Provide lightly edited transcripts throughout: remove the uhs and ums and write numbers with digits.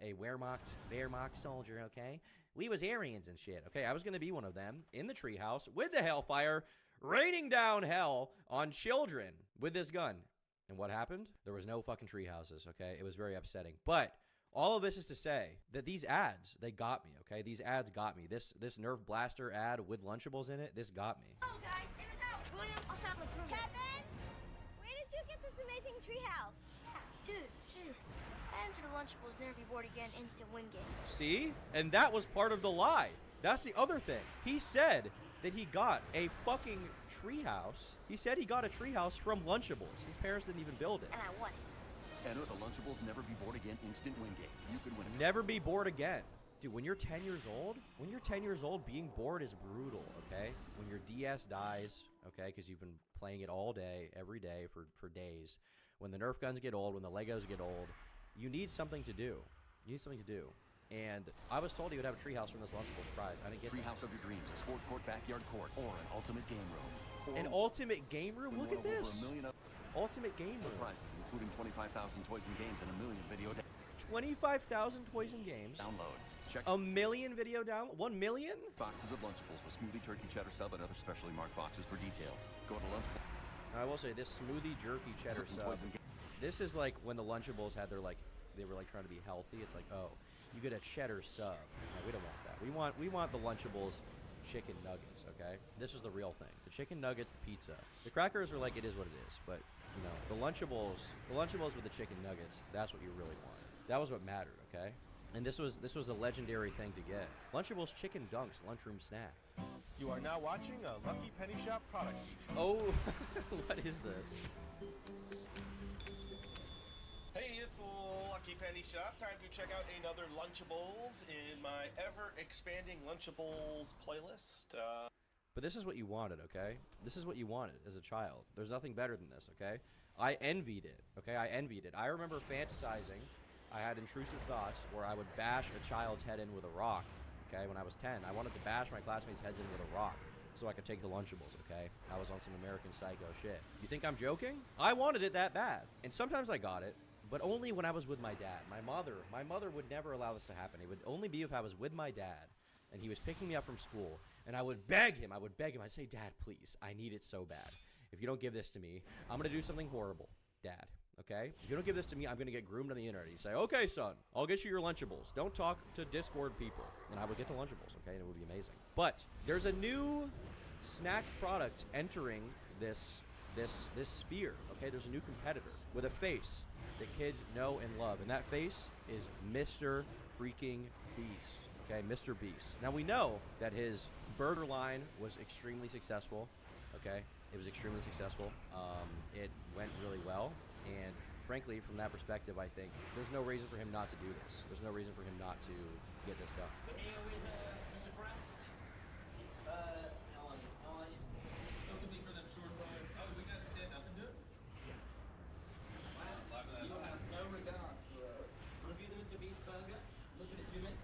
a Wehrmacht soldier, okay? We was Aryans and shit, okay? I was going to be one of them in the treehouse with the Hellfire, raining down hell on children with this gun. And what happened? There was no fucking tree houses, okay? It was very upsetting. But all of this is to say that these ads, they got me, okay? These ads got me. This Nerf Blaster ad with Lunchables in it, this got me. Oh, guys, in and out. William, I'll have a room. Kevin, where did you get this amazing treehouse? Yeah, dude, seriously. And to the Lunchables Never Be Bored Again instant win game. See? And that was part of the lie. That's the other thing. He said that he got a fucking treehouse. He said he got a treehouse from Lunchables. His parents didn't even build it. And I won it. Enter the Lunchables Never Be Bored Again instant win game. You could win a Never be bored again. Dude, when you're 10 years old, being bored is brutal, okay? When your DS dies, okay, because you've been playing it all day, every day for days. When the Nerf guns get old, when the Legos get old, you need something to do. You need something to do. And I was told he would have a treehouse from this Lunchables prize. I didn't get Treehouse of your dreams, a sport court, backyard court, or an ultimate game room. An ultimate game room? Look at this. Ultimate game room. Prizes, including 25,000 toys and games and a million video 25,000 toys and games. Downloads. Check a million video downloads. 1 million? Boxes of Lunchables with smoothie, turkey, cheddar sub, and other specially marked boxes for details. Go to Lunchables. I will say this smoothie jerky cheddar sub. This is like when the Lunchables had their they were like trying to be healthy. It's like, oh, you get a cheddar sub. No, we don't want that. We want the Lunchables chicken nuggets, okay? This is the real thing. The chicken nuggets, the pizza. The crackers are like, it is what it is. But, you know, the Lunchables with the chicken nuggets, that's what you really want. That was what mattered, okay? And this was a legendary thing to get. Lunchables chicken dunks lunchroom snack. You are now watching a Lucky Penny Shop product feature. Oh, what is this? Hey, it's Lucky Penny Shop. Time to check out another Lunchables in my ever-expanding Lunchables playlist. But this is what you wanted, okay? This is what you wanted as a child. There's nothing better than this, okay? I envied it, okay? I envied it. I remember fantasizing. I had intrusive thoughts where I would bash a child's head in with a rock, okay, when I was 10. I wanted to bash my classmates' heads in with a rock so I could take the Lunchables, okay? I was on some American Psycho shit. You think I'm joking? I wanted it that bad. And sometimes I got it, but only when I was with my dad. My mother would never allow this to happen. It would only be if I was with my dad and he was picking me up from school and I would beg him. I'd say, Dad, please, I need it so bad. If you don't give this to me, I'm going to do something horrible, Dad. Okay? If you don't give this to me, I'm going to get groomed on the internet. You say, okay, son, I'll get you your Lunchables. Don't talk to Discord people. And I would get the Lunchables, okay? And it would be amazing. But there's a new snack product entering this sphere, okay? There's a new competitor with a face that kids know and love. And that face is Mr. freaking Beast, okay? Mr. Beast. Now, we know that his burger line was extremely successful, okay? It was extremely successful. It went really well. And frankly, from that perspective, I think there's no reason for him not to do this. There's no reason for him not to get this done. Let me with Mr. Brest. How are you? Don't compete for them short boys. Oh, we got to stand up and do it? Yeah. Wow. You have no regard for review them the beef burger. Look at it, Jimmy.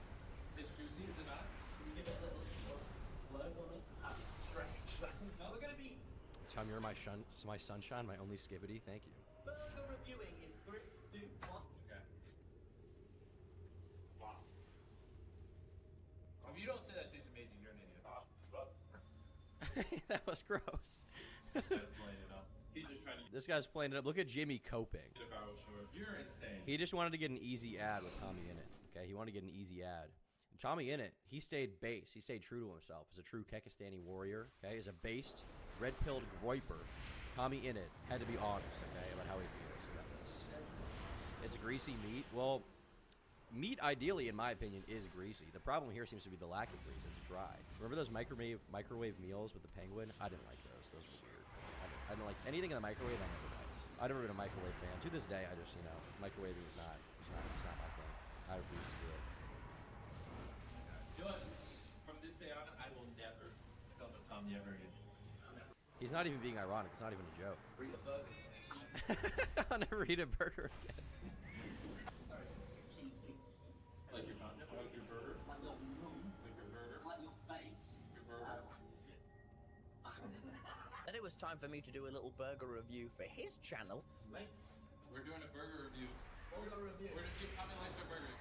It's juicy, is it not? Can we give it a little blow on it? That's strange. No, we're going to be... Tom, you're my sunshine, my only skibbity. Thank you. Burger reviewing in 3, 2, 1. Okay. Wow. If you don't say that tastes amazing, you're an idiot. That was gross. This guy's playing it up. He's just trying to... This guy's playing it up. Look at Jimmy coping. You're insane. He just wanted to get an easy ad with Tommy in it. Okay, he wanted to get an easy ad. And Tommy in it, he stayed base. He stayed true to himself as a true Kekistani warrior. Okay, as a based, red-pilled groiper. Tommy in it had to be honest, okay, about how he feels about this. It's greasy meat. Well, meat, ideally, in my opinion, is greasy. The problem here seems to be the lack of grease. It's dry. Remember those microwave meals with the penguin? I didn't like those. Those were weird. I didn't like anything in the microwave. I never liked. I've never been a microwave fan. To this day, I just, you know, microwaving is not my thing. I refuse to do it. John, from this day on, I will never become a Tommy ever again. He's not even being ironic. It's not even a joke. Eat a burger. I'll never eat a burger again. Sorry, it's cheesy. Like your content? Like your burger? Like your Like your burger? Like your face. Your burger? Then it was time for me to do a little burger review for his channel. Mate, we're doing a burger review. Burger review. We're just give Tommy likes their burgers.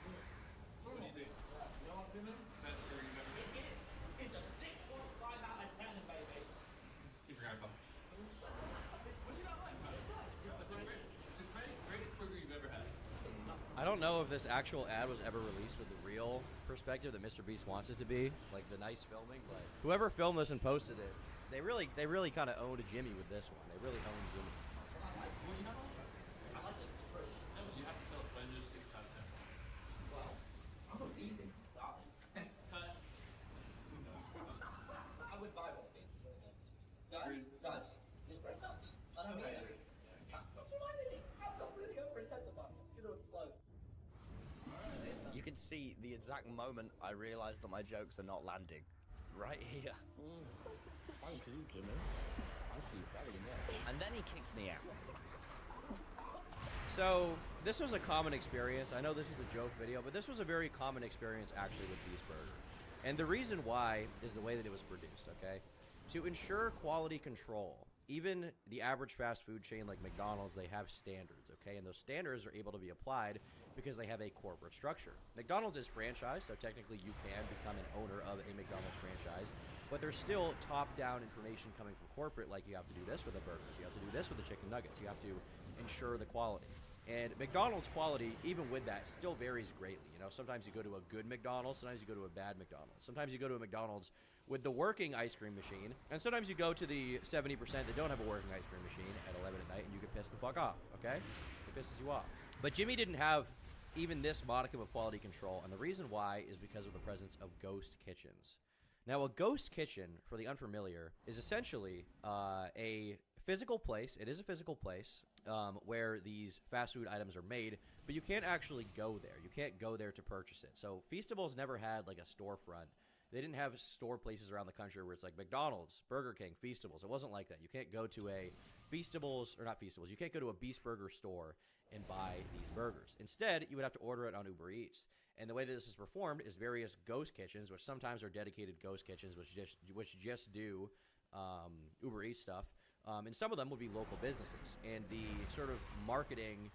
know if this actual ad was ever released with the real perspective that Mr. Beast wants it to be, like the nice filming, but whoever filmed this and posted it, they really kind of owned Jimmy with this one. They really owned Jimmy. Well, you know, I like it. No, you have to kill Avengers 6 times 10. Well, I'm a vegan. Cut. I would buy one of these. Guys, it's very nuts. I know. You can see the exact moment I realized that my jokes are not landing. Right here. Thank you, Jimmy. Thank you very much. And then he kicked me out. So this was a common experience. I know this is a joke video, but this was a very common experience actually with Beast Burger. And the reason why is the way that it was produced, okay? To ensure quality control, even the average fast food chain like McDonald's, they have standards, okay? And those standards are able to be applied because they have a corporate structure. McDonald's is franchised, so technically you can become an owner of a McDonald's franchise, but there's still top-down information coming from corporate, like you have to do this with the burgers, you have to do this with the chicken nuggets, you have to ensure the quality. And McDonald's quality, even with that, still varies greatly. You know, sometimes you go to a good McDonald's, sometimes you go to a bad McDonald's. Sometimes you go to a McDonald's with the working ice cream machine, and sometimes you go to the 70% that don't have a working ice cream machine at 11 at night, and you get pissed the fuck off, okay? It pisses you off. But Jimmy didn't have even this modicum of quality control, and the reason why is because of the presence of ghost kitchens. Now, a ghost kitchen, for the unfamiliar, is essentially a physical place. It is a physical place where these fast food items are made, but you can't actually go there. You can't go there to purchase it. So Feastables never had like a storefront. They didn't have store places around the country where it's like McDonald's, Burger King, Feastables. It wasn't like that. You can't go to a Feastables, or not Feastables, you can't go to a Beast Burger store and buy these burgers. Instead, you would have to order it on Uber Eats. And the way that this is performed is various ghost kitchens, which sometimes are dedicated ghost kitchens, which just do Uber Eats stuff. And some of them would be local businesses. And the sort of marketing,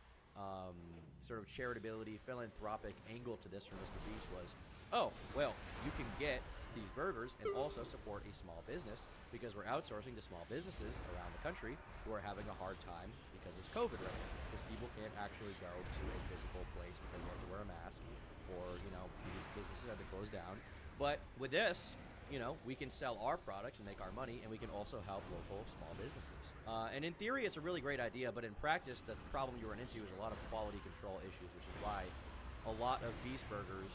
sort of charitability, philanthropic angle to this from Mr. Beast was, oh, well, you can get these burgers and also support a small business because we're outsourcing to small businesses around the country who are having a hard time because it's COVID right now. Because people can't actually go to a physical place because they have to wear a mask, or, you know, these businesses have to close down. But with this, you know, we can sell our product and make our money, and we can also help local small businesses. And in theory, it's a really great idea, but in practice, the problem you run into is a lot of quality control issues, which is why a lot of Beast Burgers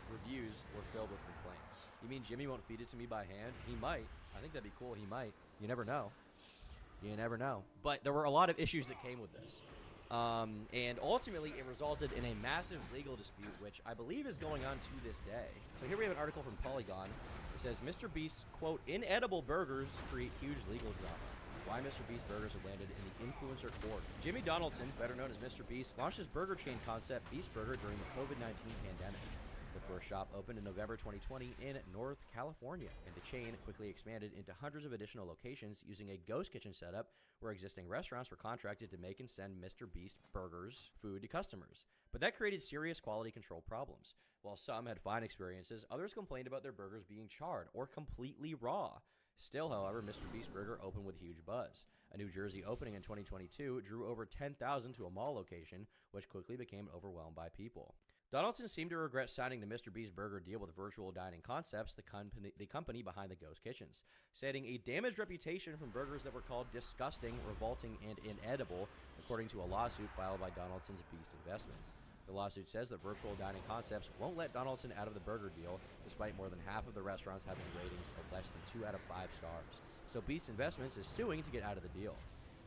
reviews were filled with complaints. You mean Jimmy won't feed it to me by hand? He might. I think that'd be cool. He might. You never know. You never know. But there were a lot of issues that came with this. And ultimately, it resulted in a massive legal dispute, which I believe is going on to this day. So here we have an article from Polygon. It says, Mr. Beast's, quote, inedible burgers create huge legal drama. Why Mr. Beast burgers have landed in the influencer court. Jimmy Donaldson, better known as Mr. Beast, launched his burger chain concept Beast Burger during the COVID-19 pandemic. The first shop opened in November 2020 in North California, and the chain quickly expanded into hundreds of additional locations using a ghost kitchen setup where existing restaurants were contracted to make and send Mr. Beast burgers food to customers. But that created serious quality control problems. While some had fine experiences, others complained about their burgers being charred or completely raw. Still, however, Mr. Beast Burger opened with huge buzz. A New Jersey opening in 2022 drew over 10,000 to a mall location, which quickly became overwhelmed by people. Donaldson seemed to regret signing the Mr. Beast Burger deal with Virtual Dining Concepts, the company behind the ghost kitchens, citing a damaged reputation from burgers that were called disgusting, revolting, and inedible, according to a lawsuit filed by Donaldson's Beast Investments. The lawsuit says that Virtual Dining Concepts won't let Donaldson out of the burger deal, despite more than half of the restaurants having ratings of less than 2 out of 5 stars. So Beast Investments is suing to get out of the deal.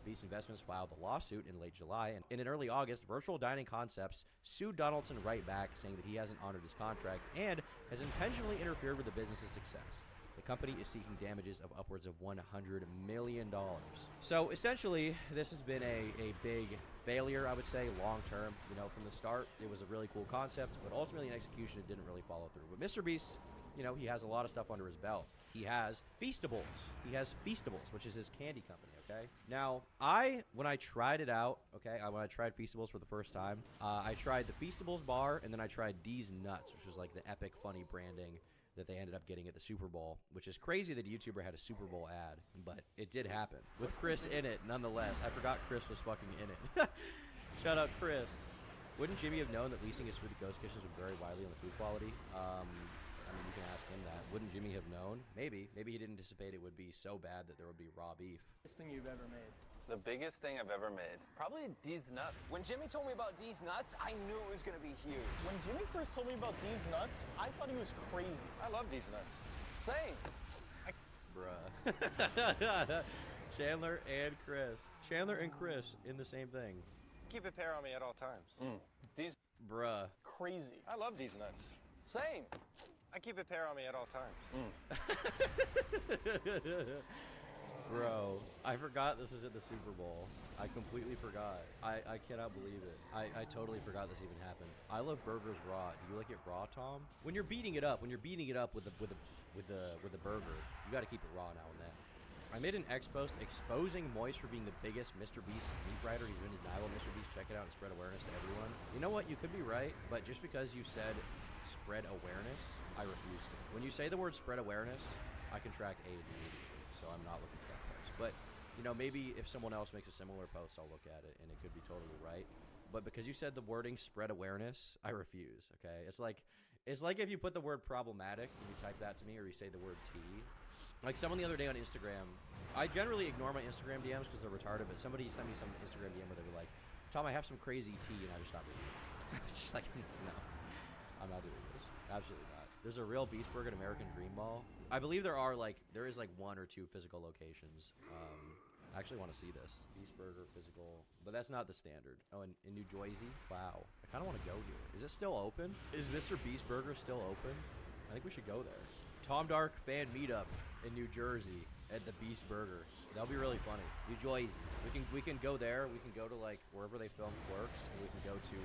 Beast Investments filed the lawsuit in late July, and in early August, Virtual Dining Concepts sued Donaldson right back, saying that he hasn't honored his contract and has intentionally interfered with the business's success. The company is seeking damages of upwards of $100 million. So essentially, this has been a big failure, I would say, long term. You know, from the start, it was a really cool concept, but ultimately in execution, it didn't really follow through. But Mr. Beast, you know, he has a lot of stuff under his belt. He has Feastables. He has Feastables, which is his candy company, okay? Now, when I tried it out, okay, when I tried Feastables for the first time, I tried the Feastables bar, and then I tried D's Nuts, which was like the epic funny branding that they ended up getting at the Super Bowl, which is crazy that a YouTuber had a Super Bowl ad, but it did happen. With Chris in it, nonetheless. I forgot Chris was fucking in it. Shout out Chris. Wouldn't Jimmy have known that leasing his food to ghost kitchens would vary widely on the food quality? I mean, you can ask him that. Wouldn't Jimmy have known? Maybe. Maybe he didn't anticipate it would be so bad that there would be raw beef. Best thing you've ever made. The biggest thing I've ever made. Probably these nuts. When Jimmy told me about these nuts, I knew it was gonna be huge. When Jimmy first told me about these nuts, I thought he was crazy. I love these nuts. Same. Bruh. Chandler and Chris. Chandler and Chris in the same thing. Keep a pair on me at all times. These. Bruh. Crazy. I love these nuts. Same. I keep a pair on me at all times. Bro, I forgot this was at the Super Bowl. I completely forgot. I cannot believe it. I totally forgot this even happened. I love burgers raw. Do you like it raw, Tom? When you're beating it up with the burger, you got to keep it raw now and then. I made an X post exposing Moist for being the biggest Mr. Beast meat writer. He's been denial. Mr. Beast, check it out and spread awareness to everyone. You know what? You could be right, but just because you said spread awareness, I refuse to. When you say the word spread awareness, I contract AIDS immediately, so I'm not looking for that post. But, you know, maybe if someone else makes a similar post, I'll look at it, and it could be totally right. But because you said the wording spread awareness, I refuse, okay? It's like if you put the word problematic and you type that to me, or you say the word T. Like someone the other day on Instagram, I generally ignore my Instagram DMs because they're retarded, but somebody sent me some Instagram DM where they were like, Tom, I have some crazy tea, and I just stopped reading it. It's just like, no, I'm not doing this. Absolutely not. There's a real Beast Burger at American Dream Mall. I believe there is like 1 or 2 physical locations. I actually want to see this. Beast Burger physical, but that's not the standard. Oh, in New Jersey? Wow. I kind of want to go here. Is it still open? Is Mr. Beast Burger still open? I think we should go there. Tom Dark fan meetup in New Jersey at the Beast Burger. That'll be really funny. New Jersey. We can go there. We can go to like wherever they film Clerks, and we can go to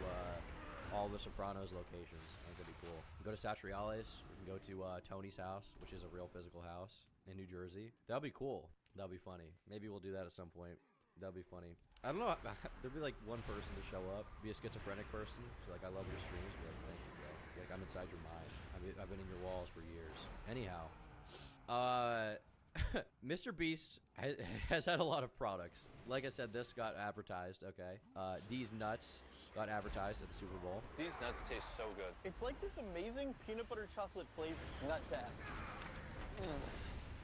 all the Sopranos locations. I think that'd be cool. Go to Satriales. We can go to Tony's house, which is a real physical house in New Jersey. That'll be cool. That'll be funny. Maybe we'll do that at some point. That'll be funny. I don't know. There'll be like one person to show up, be a schizophrenic person. So like, I love your streams. Be like, thank you, bro. Be like, I'm inside your mind. I've been in your walls for years. Anyhow, Mr. Beast has had a lot of products. Like I said, this got advertised. Okay. D's Nuts got advertised at the Super Bowl. These nuts taste so good. It's like this amazing peanut butter chocolate flavor. Nut tap.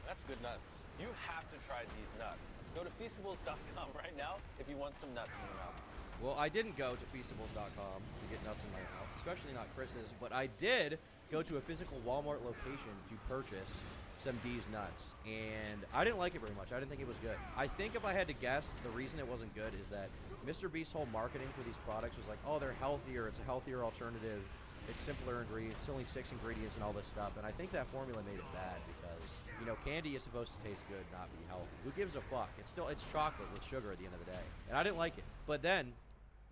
That's good nuts. You have to try these nuts. Go to Feastables.com right now if you want some nuts in your mouth. Well, I didn't go to Feastables.com to get nuts in my mouth, especially not Chris's, but I did go to a physical Walmart location to purchase some D's Nuts, and I didn't like it very much. I didn't think it was good. I think if I had to guess, the reason it wasn't good is that Mr. Beast's whole marketing for these products was like, oh, they're healthier, it's a healthier alternative, it's simpler ingredients, it's only 6 ingredients and all this stuff, and I think that formula made it bad because, you know, candy is supposed to taste good, not be healthy. Who gives a fuck? It's chocolate with sugar at the end of the day, and I didn't like it. But then,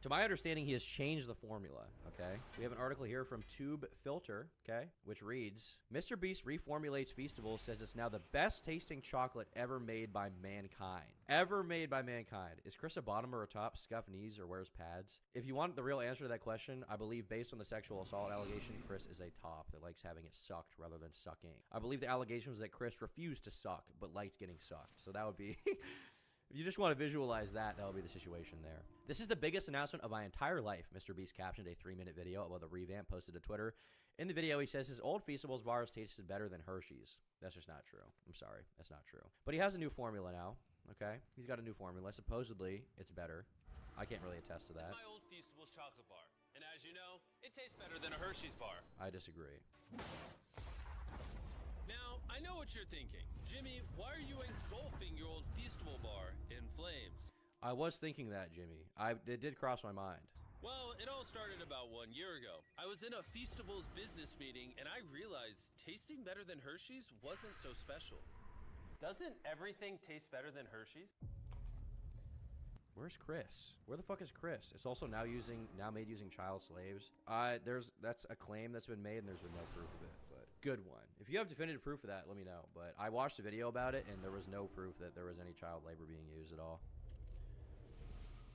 to my understanding, he has changed the formula, okay? We have an article here from Tube Filter, okay, which reads, Mr. Beast reformulates Feastables, says it's now the best tasting chocolate ever made by mankind. Ever made by mankind. Is Chris a bottom or a top, scuff knees, or wears pads? If you want the real answer to that question, I believe based on the sexual assault allegation, Chris is a top that likes having it sucked rather than sucking. I believe the allegation was that Chris refused to suck, but liked getting sucked. So that would be... If you just want to visualize that, that'll be the situation there. This is the biggest announcement of my entire life. Mr. Beast captioned a 3-minute video about the revamp posted to Twitter. In the video, he says his old Feastables bars tasted better than Hershey's. That's just not true. I'm sorry. That's not true. But he has a new formula now, okay? He's got a new formula. Supposedly, it's better. I can't really attest to that. It's my old Feastables chocolate bar. And as you know, it tastes better than a Hershey's bar. I disagree. Now, I know what you're thinking. Jimmy, why are you engulfing your old Feastable bar in flames? I was thinking that, Jimmy. It did cross my mind. Well, it all started about 1 year ago. I was in a Feastables business meeting, and I realized tasting better than Hershey's wasn't so special. Doesn't everything taste better than Hershey's? Where's Chris? Where the fuck is Chris? It's also now made using child slaves. That's a claim that's been made, and there's been no proof of it. But good one. If you have definitive proof of that, let me know. But I watched a video about it, and there was no proof that there was any child labor being used at all.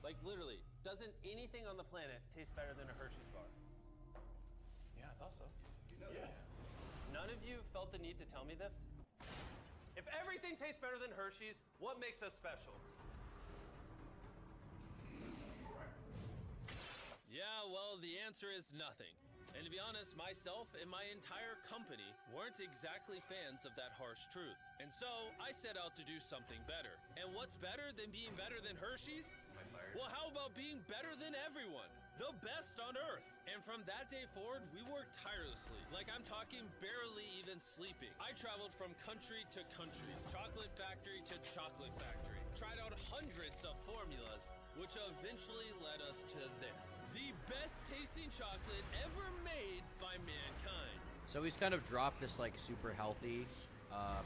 Like literally, doesn't anything on the planet taste better than a Hershey's bar? Yeah, I thought so. Yeah. None of you felt the need to tell me this? If everything tastes better than Hershey's, what makes us special? Yeah, well, answer is nothing. And to be honest, myself and my entire company weren't exactly fans of that harsh truth. And so I set out to do something better. And what's better than being better than Hershey's? Well, how about being better than everyone? The best on earth. And from that day forward, we worked tirelessly. Like I'm talking barely even sleeping. I traveled from country to country, chocolate factory to chocolate factory. Tried out hundreds of formulas, which eventually led us to this. The best tasting chocolate ever made by mankind. So he's kind of dropped this like super healthy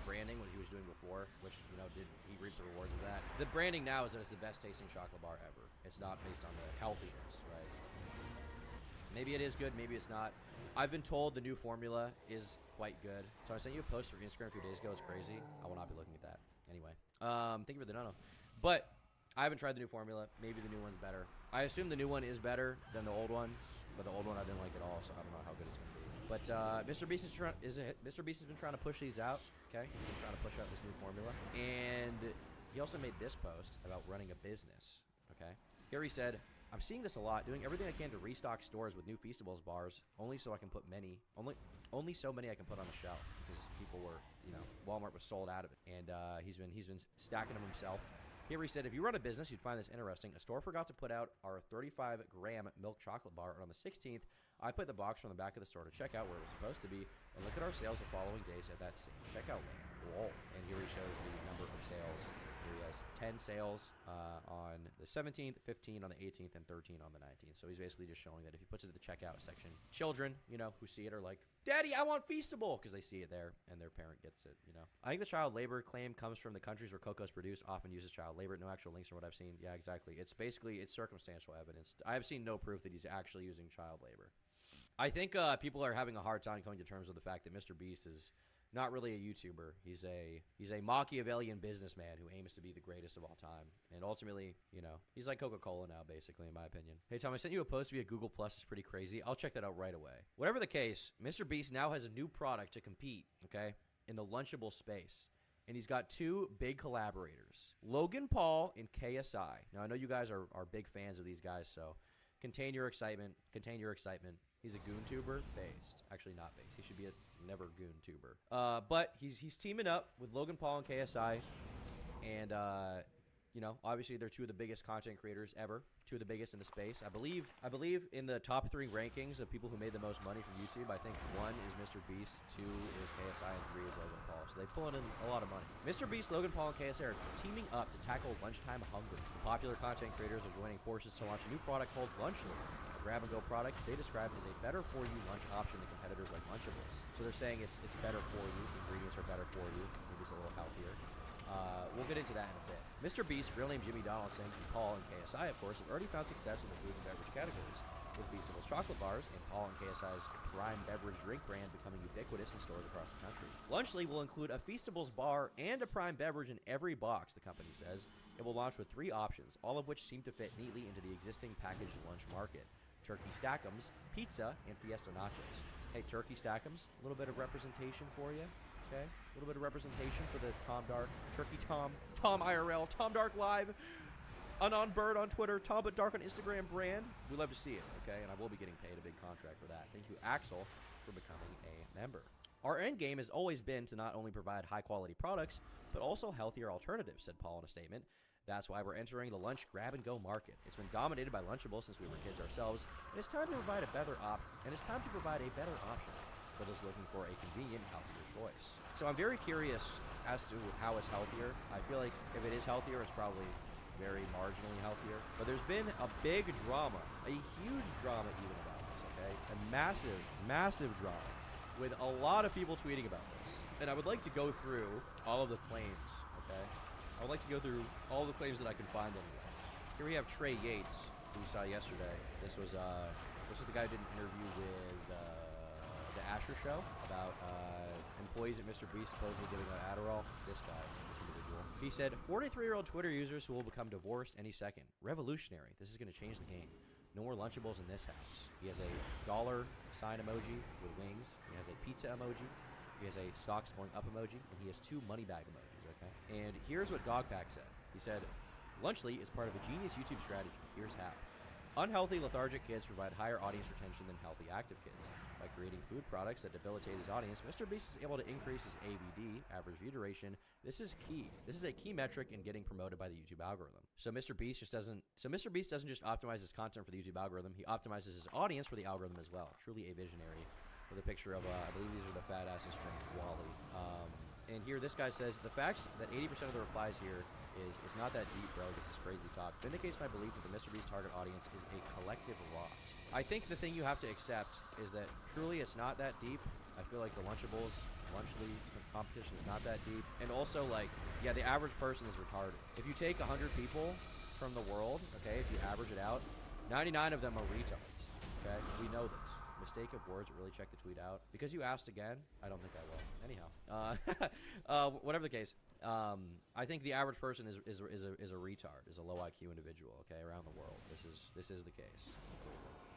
branding what he was doing before, which, you know, did he reap the rewards of that. The branding now is that it's the best tasting chocolate bar ever. It's not based on the healthiness, right? Maybe it is good, maybe it's not. I've been told the new formula is quite good. So I sent you a post for Instagram a few days ago. It's crazy. I will not be looking at that. Anyway, thank you for the dono. But I haven't tried the new formula. Maybe the new one's better. I assume the new one is better than the old one, but the old one I didn't like at all, so I don't know how good it's going to be. But Mr. Beast Mr. Beast has been trying to push these out. Okay, he's been trying to push out this new formula, and he also made this post about running a business. Okay, here he said, "I'm seeing this a lot, doing everything I can to restock stores with new Feastables bars, only so so many I can put on the shelf because people were, you know, Walmart was sold out of it, and he's been stacking them himself." Here he said, "If you run a business, you'd find this interesting. A store forgot to put out our 35-gram milk chocolate bar, and on the 16th, I put the box from the back of the store to check out where it was supposed to be, and look at our sales the following days at that same checkout lane. Whoa." And here he shows the number of sales. Here he has 10 sales on the 17th, 15 on the 18th, and 13 on the 19th. So he's basically just showing that if he puts it in the checkout section, children, you know, who see it are like, "Daddy, I want Feastable," because they see it there, and their parent gets it, you know. I think the child labor claim comes from the countries where cocoa is produced, often uses child labor. No actual links from what I've seen. Yeah, exactly. It's basically, it's circumstantial evidence. I have seen no proof that he's actually using child labor. I think people are having a hard time coming to terms with the fact that Mr. Beast is not really a YouTuber. He's a Machiavellian businessman who aims to be the greatest of all time. And ultimately, you know, he's like Coca-Cola now, basically, in my opinion. Hey, Tom, I sent you a post via Google Plus. It's pretty crazy. I'll check that out right away. Whatever the case, Mr. Beast now has a new product to compete, okay, in the Lunchable space. And he's got two big collaborators, Logan Paul and KSI. Now, I know you guys are big fans of these guys, so contain your excitement. Contain your excitement. He's a goon tuber based. Actually, not based. He should be a never goon tuber. But he's teaming up with Logan Paul and KSI. And, you know, obviously they're two of the biggest content creators ever. Two of the biggest in the space. I believe in the top 3 rankings of people who made the most money from YouTube, I think 1 is Mr. Beast, 2 is KSI, and 3 is Logan Paul. So they pull in a lot of money. Mr. Beast, Logan Paul, and KSI are teaming up to tackle lunchtime hunger. The popular content creators are joining forces to launch a new product called Lunchable, a grab-and-go product they describe as a better-for-you lunch option than competitors like Lunchables. So they're saying it's better for you. The ingredients are better for you. Maybe it's a little healthier. We'll get into that in a bit. Mr. Beast, real name Jimmy Donaldson, and Paul and KSI, of course, have already found success in the food and beverage categories, with Feastable's chocolate bars and Paul and KSI's prime beverage drink brand becoming ubiquitous in stores across the country. Lunchly will include a Feastable's bar and a prime beverage in every box, the company says. It will launch with 3 options, all of which seem to fit neatly into the existing packaged lunch market: turkey stack'ems, pizza, and fiesta nachos. Hey, turkey stack'ems, a little bit of representation for you. Okay, a little bit of representation for the Tom Dark, Turkey Tom IRL, Tom Dark Live, Anon Bird on Twitter, Tom But Dark on Instagram brand. We love to see it, okay? And I will be getting paid a big contract for that. Thank you, Axel, for becoming a member. Our end game has always been to not only provide high-quality products, but also healthier alternatives, said Paul in a statement. That's why we're entering the lunch grab-and-go market. It's been dominated by Lunchables since we were kids ourselves, and it's time to provide a better option for those looking for a convenient, healthier choice. So I'm very curious as to how it's healthier. I feel like if it is healthier, it's probably very marginally healthier. But there's been a big drama, a huge drama even about this, okay? A massive, massive drama with a lot of people tweeting about this. And I would like to go through all of the claims, okay? I would like to go through all the claims that I can find anyway. Here we have Trey Yates, who we saw yesterday. This was the guy who did an interview with the Asher Show about employees at Mr. Beast supposedly giving out Adderall. This guy, this individual. He said, 43-year-old Twitter users who will become divorced any second. Revolutionary. This is going to change the game. No more Lunchables in this house. He has a dollar sign emoji with wings. He has a pizza emoji. He has a stocks going up emoji. And he has 2 money bag emojis, okay? And here's what Dogpack said. He said, Lunchly is part of a genius YouTube strategy. Here's how. Unhealthy, lethargic kids provide higher audience retention than healthy, active kids. By creating food products that debilitate his audience, Mr. Beast is able to increase his AVD, average view duration. This is key. This is a key metric in getting promoted by the YouTube algorithm. So Mr. Beast doesn't just optimize his content for the YouTube algorithm, he optimizes his audience for the algorithm as well. Truly a visionary. With a picture of, I believe these are the fat asses from Wally. And here this guy says, the fact that 80% of the replies here is, it's not that deep, bro, this is crazy talk, vindicates my belief that the Mr. Beast target audience is a collective rot. I think the thing you have to accept is that truly it's not that deep. I feel like the Lunchables, Lunchly competition is not that deep. And also, like, yeah, the average person is retarded. If you take 100 people from the world, okay, if you average it out, 99 of them are retards, okay? We know this. Mistake of words, really check the tweet out. Because you asked again, I don't think I will. Anyhow, whatever the case, I think the average person is a retard, is a low IQ individual, okay, around the world. This is the case.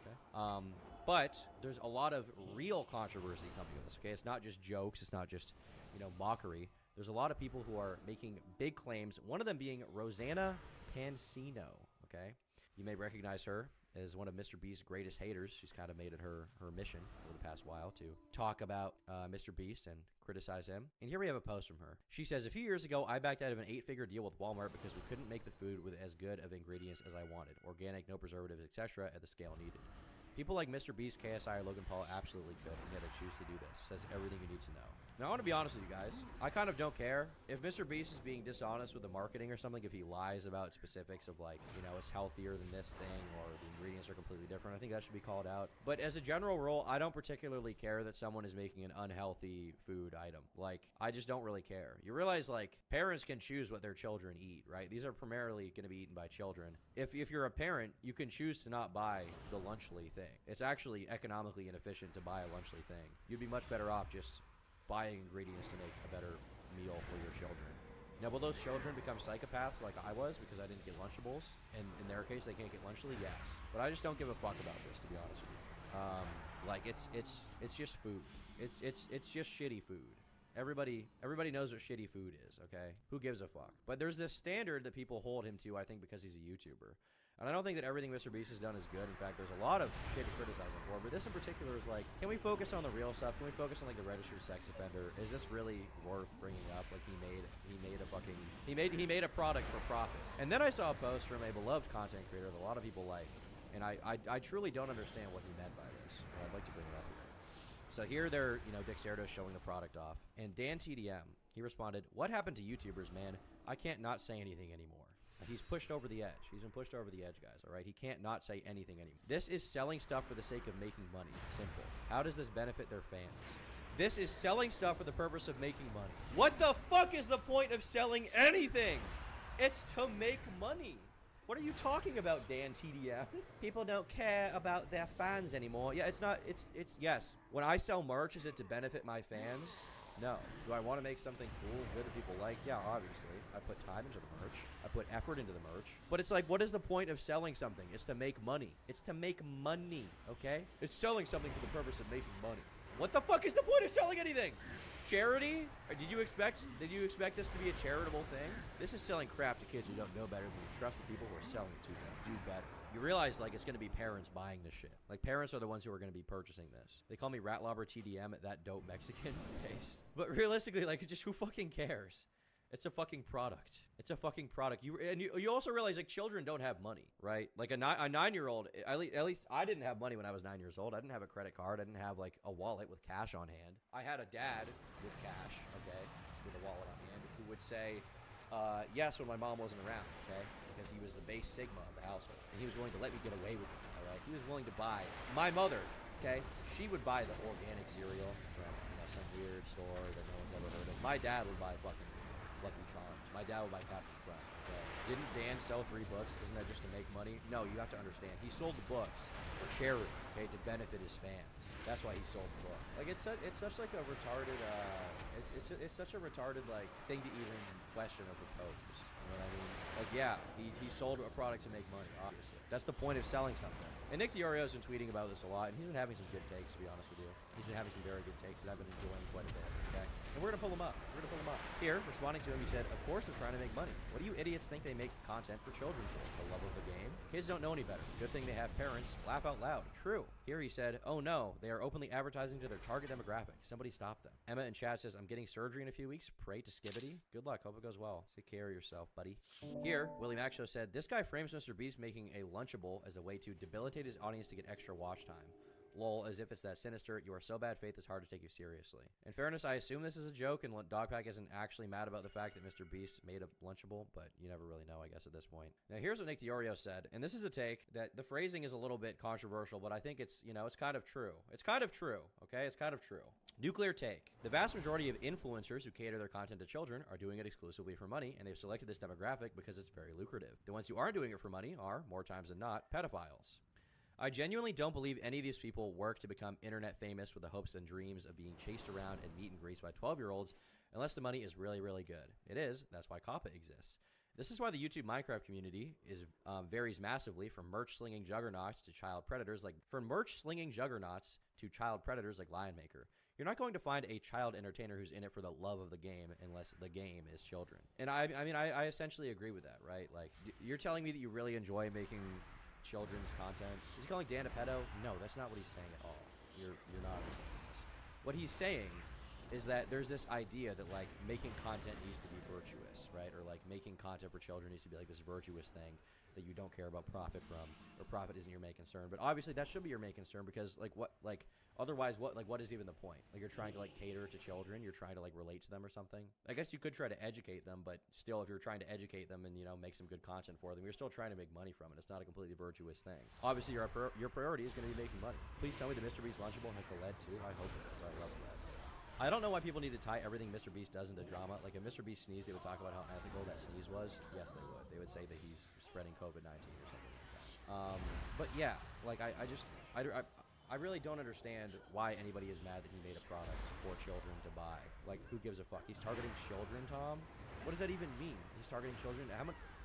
Okay. But there's a lot of real controversy coming with this, okay? It's not just jokes, it's not just, you know, mockery. There's a lot of people who are making big claims, one of them being Rosanna Pansino, okay? You may recognize her as one of Mr. Beast's greatest haters. She's kind of made it her mission over the past while to talk about Mr. Beast and criticize him. And here we have a post from her. She says, a few years ago, I backed out of an 8-figure deal with Walmart because we couldn't make the food with as good of ingredients as I wanted. Organic, no preservatives, etc. at the scale needed. People like Mr. Beast, KSI, or Logan Paul absolutely could, and yet they choose to do this. Says everything you need to know. Now, I want to be honest with you guys. I kind of don't care. If Mr. Beast is being dishonest with the marketing or something, if he lies about specifics of, like, you know, it's healthier than this thing or the ingredients are completely different, I think that should be called out. But as a general rule, I don't particularly care that someone is making an unhealthy food item. Like, I just don't really care. You realize, like, parents can choose what their children eat, right? These are primarily going to be eaten by children. If you're a parent, you can choose to not buy the Lunchly thing. It's actually economically inefficient to buy a Lunchly thing. You'd be much better off just buying ingredients to make a better meal for your children. Now, will those children become psychopaths like I was because I didn't get Lunchables? And in their case, they can't get Lunchly? Yes. But I just don't give a fuck about this, to be honest with you. Like, it's just food. It's just shitty food. Everybody knows what shitty food is, okay? Who gives a fuck? But there's this standard that people hold him to, I think, because he's a YouTuber. And I don't think that everything Mr. Beast has done is good. In fact, there's a lot of shit to criticize him for. But this in particular is like, can we focus on the real stuff? Can we focus on, like, the registered sex offender? Is this really worth bringing up? Like, he made a product for profit. And then I saw a post from a beloved content creator that a lot of people like. And I truly don't understand what he meant by this. But I'd like to bring it up here. So here they're, you know, Dick Cerdo showing the product off. And Dan TDM, he responded, what happened to YouTubers, man? I can't not say anything anymore. He's pushed over the edge. He's been pushed over the edge, guys, all right? He can't not say anything anymore. This is selling stuff for the sake of making money. Simple. How does this benefit their fans? This is selling stuff for the purpose of making money. What the fuck is the point of selling anything? It's to make money. What are you talking about, Dan TDM? People don't care about their fans anymore. Yeah, it's not, it's yes. When I sell merch, is it to benefit my fans? No. Do I want to make something cool, good that people like? Yeah, obviously. I put time into the merch. I put effort into the merch. But it's like, what is the point of selling something? It's to make money. It's to make money, okay? It's selling something for the purpose of making money. What the fuck is the point of selling anything? Charity? Or did you expect this to be a charitable thing? This is selling crap to kids who don't know better than to trust the people who are selling it to them. Do better. You realize, like, it's going to be parents buying this shit. Like, parents are the ones who are going to be purchasing this. They call me Ratlobber TDM at that dope Mexican taste. But realistically, like, just who fucking cares? It's a fucking product. It's a fucking product. You also realize, like, children don't have money, right? Like a 9-year-old, at least I didn't have money when I was 9 years old. I didn't have a credit card. I didn't have, like, a wallet with cash on hand. I had a dad with cash, okay, with a wallet on hand, who would say, yes, when my mom wasn't around, okay? Because he was the base sigma of the household. And he was willing to let me get away with it, all right? He was willing to buy. My mother, okay, she would buy the organic cereal from, you know, some weird store that no one's ever heard of. My dad would buy fucking Lucky Charms. My dad would buy Captain Crunch, okay? Didn't Dan sell 3 books? Isn't that just to make money? No, you have to understand. He sold the books for charity. okay, to benefit his fans. That's why he sold the book. Like, it's such like a retarded, it's such a retarded, like, thing to even question or propose. You know what I mean? Like, yeah, he sold a product to make money, obviously. That's the point of selling something. And Nick DiOrio's been tweeting about this a lot, and he's been having some good takes, to be honest with you. He's been having some very good takes that I've been enjoying quite a bit, okay? And we're gonna pull him up. Here, responding to him, he said, of course they're trying to make money. What do you idiots think they make content for children for? The love of the game? Kids don't know any better. Good thing they have parents. Laugh out loud. True. Here he said, oh no, they are openly advertising to their target demographic. Somebody stop them. Emma in chat says, I'm getting surgery in a few weeks. Pray to Skibbity. Good luck. Hope it goes well. Take care of yourself, buddy. Here, Willie Max said, this guy frames Mr. Beast making a Lunchable as a way to debilitate his audience to get extra watch time. Lol, as if it's that sinister. You are so bad faith, it's hard to take you seriously. In fairness, I assume this is a joke, and Dogpack isn't actually mad about the fact that Mr. Beast made a Lunchable, but you never really know, I guess, at this point. Now, here's what Nick DiOrio said, and this is a take that the phrasing is a little bit controversial, but I think it's, you know, it's kind of true. It's kind of true, okay? It's kind of true. Nuclear take. The vast majority of influencers who cater their content to children are doing it exclusively for money, and they've selected this demographic because it's very lucrative. The ones who aren't doing it for money are, more times than not, pedophiles. I genuinely don't believe any of these people work to become internet famous with the hopes and dreams of being chased around and meet and greets by 12-year-olds unless the money is really, really good. It is. That's why COPPA exists. This is why the YouTube Minecraft community varies massively from merch-slinging juggernauts to child predators like Lionmaker. You're not going to find a child entertainer who's in it for the love of the game unless the game is children. And I mean, I essentially agree with that, right? Like, you're telling me that you really enjoy making children's content. Is he calling Dan a pedo? No, that's not what he's saying at all. You're not. What he's saying is that there's this idea that, like, making content needs to be virtuous, right? Or, like, making content for children needs to be, like, this virtuous thing that you don't care about profit from, or profit isn't your main concern. But obviously that should be your main concern because, like, otherwise, what is even the point? Like, you're trying to, like, cater to children, you're trying to, like, relate to them or something. I guess you could try to educate them, but still, if you're trying to educate them and, you know, make some good content for them, you're still trying to make money from it. It's not a completely virtuous thing. Obviously, your priority is going to be making money. Please tell me the Mr. Beast Lunchable has the lead too. I hope it does. I love lead. I don't know why people need to tie everything Mr. Beast does into drama. Like, if Mr. Beast sneezed, they would talk about how unethical that sneeze was. Yes, they would. They would say that he's spreading COVID-19 or something like that. But yeah, like, I really don't understand why anybody is mad that he made a product for children to buy. Like, who gives a fuck? He's targeting children, Tom? What does that even mean? He's targeting children?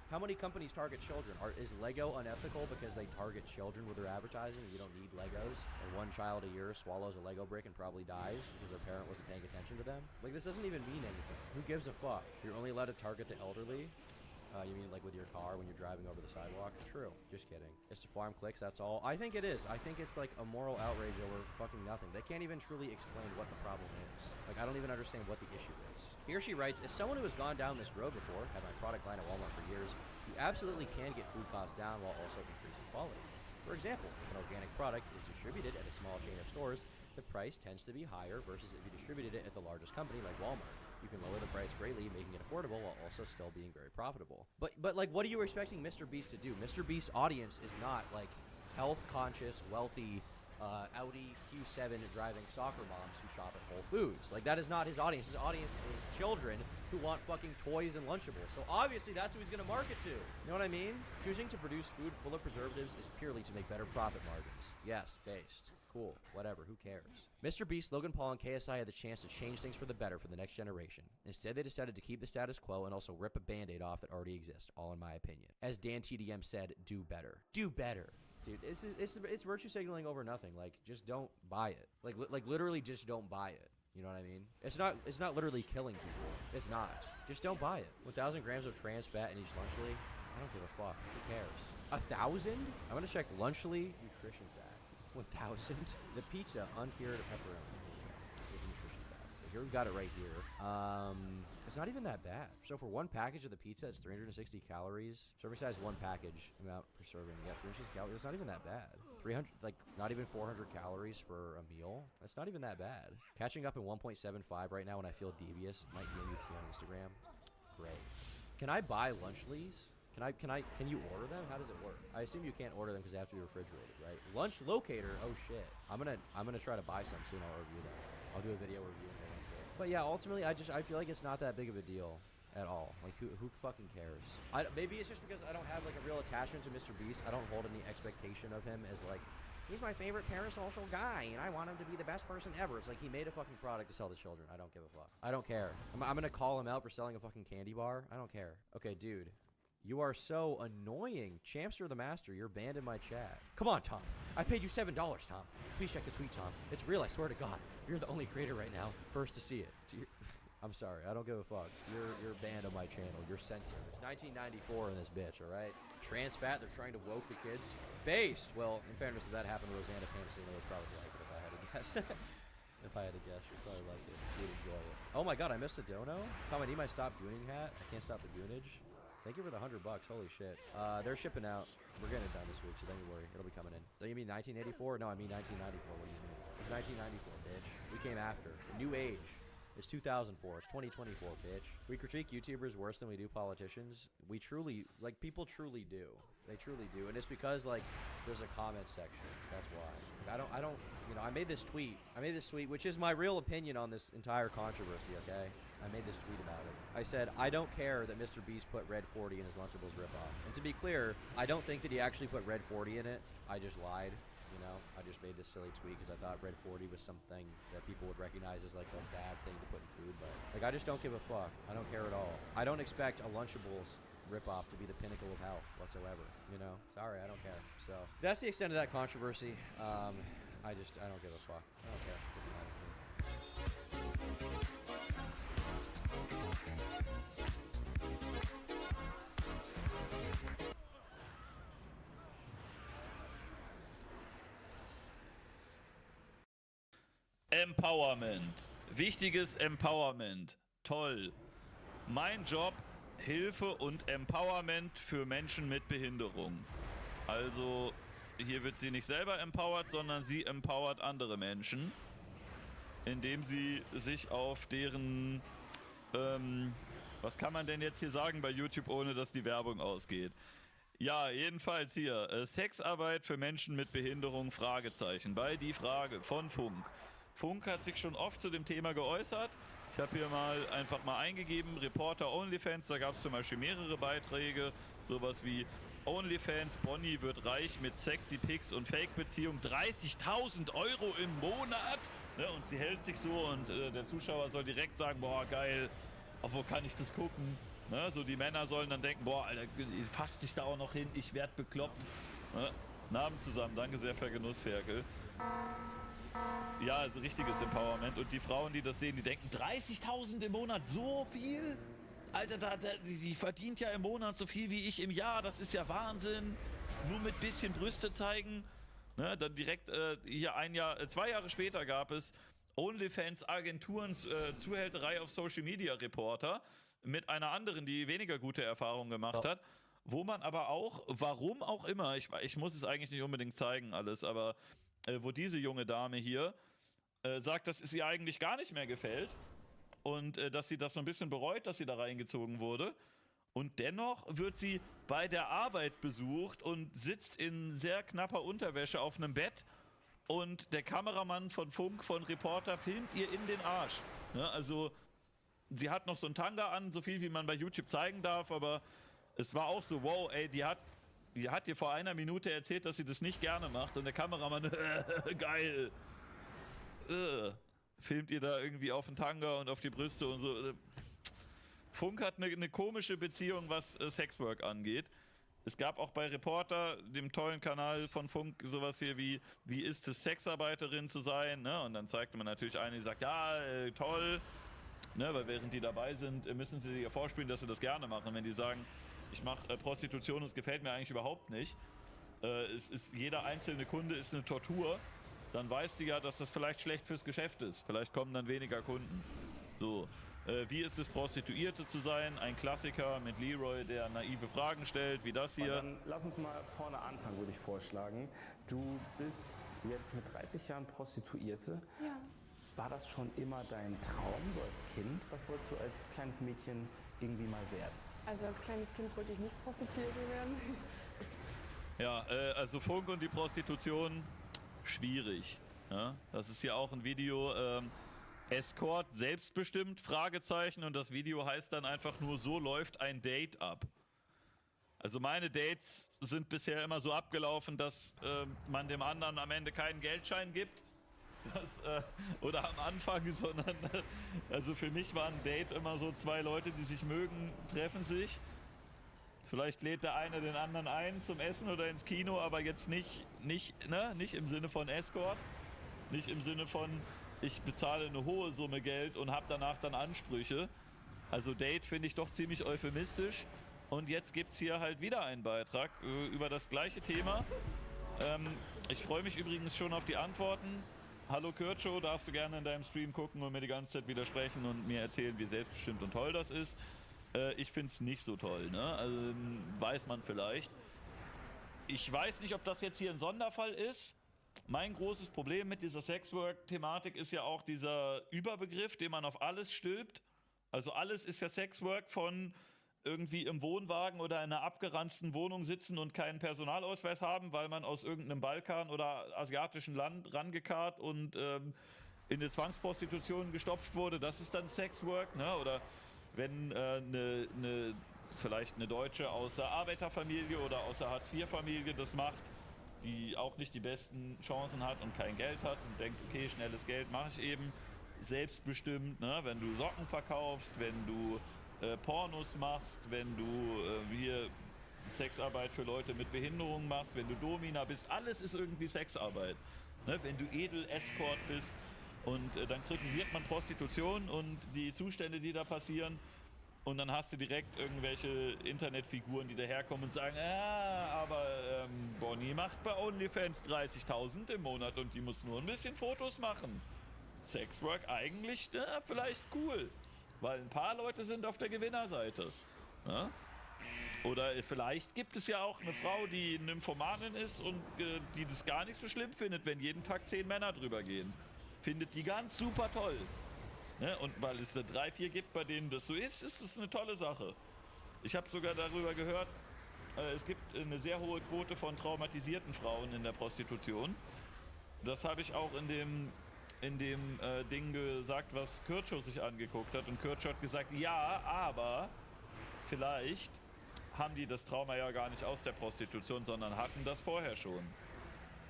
How many companies target children? Is Lego unethical because they target children with their advertising? You don't need Legos, and one child a year swallows a Lego brick and probably dies because their parent wasn't paying attention to them? Like, this doesn't even mean anything. Who gives a fuck? You're only allowed to target the elderly? You mean like with your car when you're driving over the sidewalk? True. Just kidding. It's to farm clicks, that's all. I think it is. I think it's like a moral outrage over fucking nothing. They can't even truly explain what the problem is. Like, I don't even understand what the issue is. Here she writes, as someone who has gone down this road before, had my product line at Walmart for years, you absolutely can get food costs down while also increasing quality. For example, if an organic product is distributed at a small chain of stores, the price tends to be higher versus if you distributed it at the largest company like Walmart. You can lower the price greatly, making it affordable while also still being very profitable. But like, what are you expecting Mr. Beast to do? Mr. Beast's audience is not like health-conscious, wealthy, Audi Q7 driving soccer moms who shop at Whole Foods. Like, that is not his audience. His audience is children who want fucking toys and Lunchables. So obviously that's who he's gonna market to. You know what I mean? Choosing to produce food full of preservatives is purely to make better profit margins. Yes, based. Cool, whatever, who cares? Mr. Beast, Logan Paul, and KSI had the chance to change things for the better for the next generation. Instead, they decided to keep the status quo and also rip a band-aid off that already exists, all in my opinion. As Dan TDM said, do better. Do better. Dude, it's virtue signaling over nothing. Like, just don't buy it. Like literally just don't buy it. You know what I mean? It's not literally killing people. It's not. Just don't buy it. 1,000 grams of trans fat in each Lunchly? I don't give a fuck. Who cares? 1,000? I'm gonna check Lunchly nutrition fact. 1,000. The pizza, uncured pepperoni. With nutrition facts. So here we've got it right here. It's not even that bad. So for one package of the pizza, it's 360 calories. Serving size, one package amount per serving. Yeah, 360 calories. It's not even that bad. 300, like, not even 400 calories for a meal. That's not even that bad. Catching up in 1.75 right now when I feel devious. Might be MUT on Instagram. Great. Can I buy Lunchlys? Can you order them? How does it work? I assume you can't order them because they have to be refrigerated, right? Lunch locator. Oh shit. I'm gonna try to buy some soon. I'll review them. I'll do a video reviewing them. But yeah, ultimately, I feel like it's not that big of a deal at all. Like, who fucking cares? Maybe it's just because I don't have like a real attachment to Mr. Beast. I don't hold any expectation of him as like He's my favorite parasocial guy, and I want him to be the best person ever. It's like he made a fucking product to sell to children. I don't give a fuck. I don't care. I'm gonna call him out for selling a fucking candy bar. I don't care. Okay, dude. You are so annoying. Champster the Master, you're banned in my chat. Come on, Tom. I paid you $7, Tom. Please check the tweet, Tom. It's real, I swear to God. You're the only creator right now first to see it. I'm sorry, I don't give a fuck. You're banned on my channel. You're censored. It's 1994 in this bitch, alright? Trans fat, they're trying to woke the kids. Based! Well, in fairness, if that happened to Rosanna Pansino, would probably like it if I had to guess. If I had to guess, she'd probably like it. She'd enjoy it. Oh my god, I missed a dono? Tom, I need my stop gooning hat. I can't stop the goonage. Thank you for the $100. Holy shit. They're shipping out. We're getting it done this week, so don't you worry. It'll be coming in. Don't you mean 1984? No, I mean 1994. What do you mean? It's 1994, bitch. We came after. New age. It's 2004. It's 2024, bitch. We critique YouTubers worse than we do politicians. We truly, like, people truly do. They truly do. And it's because, like, there's a comment section. That's why. Like, I don't, you know, I made this tweet, which is my real opinion on this entire controversy, okay? I made this tweet about it. I said, I don't care that Mr. Beast put Red 40 in his Lunchables ripoff. And to be clear, I don't think that he actually put Red 40 in it. I just lied, you know? I just made this silly tweet because I thought Red 40 was something that people would recognize as, like, a bad thing to put in food. But, like, I just don't give a fuck. I don't care at all. I don't expect a Lunchables ripoff to be the pinnacle of health whatsoever, you know? Sorry, I don't care. So, that's the extent of that controversy. I don't give a fuck. I don't care. Doesn't matter to me. Empowerment. Wichtiges Empowerment. Toll. Mein Job, Hilfe und Empowerment für Menschen mit Behinderung. Also, hier wird sie nicht selber empowered, sondern sie empowert andere Menschen, indem sie sich auf deren, was kann man denn jetzt hier sagen bei YouTube, ohne dass die Werbung ausgeht? Ja, jedenfalls hier, Sexarbeit für Menschen mit Behinderung, Fragezeichen, bei die Frage von Funk. Funk hat sich schon oft zu dem Thema geäußert. Ich habe hier mal einfach mal eingegeben, Reporter OnlyFans, da gab es zum Beispiel mehrere Beiträge, sowas wie OnlyFans, Bonnie wird reich mit sexy Pics und Fake-Beziehung, 30.000 Euro im Monat, ne, und sie hält sich so und der Zuschauer soll direkt sagen, boah geil, auf wo kann ich das gucken, ne, so die Männer sollen dann denken, boah Alter, fasst dich da auch noch hin, ich werd bekloppt, ne? Namen zusammen, danke sehr für Genussferkel. Ja, also richtiges Empowerment. Und die Frauen, die das sehen, die denken, 30.000 im Monat, so viel? Alter, die verdient ja im Monat so viel wie ich im Jahr, das ist ja Wahnsinn. Nur mit bisschen Brüste zeigen. Ne, dann direkt hier 2 Jahre später gab es OnlyFans Agenturens Zuhälterei auf Social Media Reporter mit einer anderen, die weniger gute Erfahrungen gemacht hat. Wo man aber auch, warum auch immer, ich muss es eigentlich nicht unbedingt zeigen alles, aber wo diese junge Dame hier sagt, dass es ihr eigentlich gar nicht mehr gefällt und dass sie das so ein bisschen bereut, dass sie da reingezogen wurde. Und dennoch wird sie bei der Arbeit besucht und sitzt in sehr knapper Unterwäsche auf einem Bett und der Kameramann von Funk, von Reporter, filmt ihr in den Arsch. Ja, also sie hat noch so ein Tanga an, so viel wie man bei YouTube zeigen darf, aber es war auch so, wow, ey, die hat dir vor einer Minute erzählt, dass sie das nicht gerne macht und der Kameramann, geil, filmt ihr da irgendwie auf den Tanga und auf die Brüste und so. Funk hat eine komische Beziehung, was Sexwork angeht. Es gab auch bei Reporter, dem tollen Kanal von Funk, sowas hier wie ist es, Sexarbeiterin zu sein, ne? Und dann zeigte man natürlich eine, die sagt, ja, toll, ne? Weil während die dabei sind, müssen sie dir vorspielen, dass sie das gerne machen. Wenn die sagen, ich mache Prostitution und es gefällt mir eigentlich überhaupt nicht, jeder einzelne Kunde ist eine Tortur, dann weißt du ja, dass das vielleicht schlecht fürs Geschäft ist. Vielleicht kommen dann weniger Kunden. So, wie ist es, Prostituierte zu sein? Ein Klassiker mit Leroy, der naive Fragen stellt, wie das hier. Dann lass uns mal vorne anfangen, würde ich vorschlagen. Du bist jetzt mit 30 Jahren Prostituierte. Ja. War das schon immer dein Traum, so als Kind? Was wolltest du als kleines Mädchen irgendwie mal werden? Also als kleines Kind wollte ich nicht Prostituierte werden. Ja, also Funk und die Prostitution, schwierig. Ja? Das ist hier auch ein Video, Escort selbstbestimmt, Fragezeichen, und das Video heißt dann einfach nur, so läuft ein Date ab. Also meine Dates sind bisher immer so abgelaufen, dass man dem anderen am Ende keinen Geldschein gibt. Oder am Anfang, sondern also für mich war ein Date immer so 2 Leute, die sich mögen, treffen sich. Vielleicht lädt der eine den anderen ein zum Essen oder ins Kino, aber jetzt nicht im Sinne von Escort. Nicht im Sinne von, ich bezahle eine hohe Summe Geld und habe danach dann Ansprüche. Also Date finde ich doch ziemlich euphemistisch. Und jetzt gibt es hier halt wieder einen Beitrag über das gleiche Thema. Ich freue mich übrigens schon auf die Antworten. Hallo Kürtschow, darfst du gerne in deinem Stream gucken und mir die ganze Zeit widersprechen und mir erzählen, wie selbstbestimmt und toll das ist. Ich finde es nicht so toll, ne? Also weiß man vielleicht. Ich weiß nicht, ob das jetzt hier ein Sonderfall ist. Mein großes Problem mit dieser Sexwork-Thematik ist ja auch dieser Überbegriff, den man auf alles stülpt. Also alles ist ja Sexwork, von irgendwie im Wohnwagen oder in einer abgeranzten Wohnung sitzen und keinen Personalausweis haben, weil man aus irgendeinem Balkan- oder asiatischen Land rangekarrt und in eine Zwangsprostitution gestopft wurde. Das ist dann Sexwork, ne? Oder wenn vielleicht eine Deutsche aus der Arbeiterfamilie oder aus der Hartz-IV-Familie das macht, die auch nicht die besten Chancen hat und kein Geld hat und denkt, okay, schnelles Geld mache ich eben, selbstbestimmt, ne? Wenn du Socken verkaufst, wenn du Pornos machst, wenn du hier Sexarbeit für Leute mit Behinderung machst, wenn du Domina bist, alles ist irgendwie Sexarbeit. Ne? Wenn du Edel-Escort bist und dann kritisiert man Prostitution und die Zustände, die da passieren, und dann hast du direkt irgendwelche Internetfiguren, die daherkommen und sagen, aber Bonnie macht bei OnlyFans 30.000 im Monat und die muss nur ein bisschen Fotos machen. Sexwork eigentlich vielleicht cool. Weil ein paar Leute sind auf der Gewinnerseite. Ja? Oder vielleicht gibt es ja auch eine Frau, die Nymphomanin ist und die das gar nicht so schlimm findet, wenn jeden Tag 10 Männer drüber gehen. Findet die ganz super toll. Ne? Und weil es da 3, 4 gibt, bei denen das so ist, ist das eine tolle Sache. Ich habe sogar darüber gehört, es gibt eine sehr hohe Quote von traumatisierten Frauen in der Prostitution. Das habe ich auch in dem Ding gesagt, was Kürtschow sich angeguckt hat. Und Kürtschow hat gesagt, ja, aber vielleicht haben die das Trauma ja gar nicht aus der Prostitution, sondern hatten das vorher schon.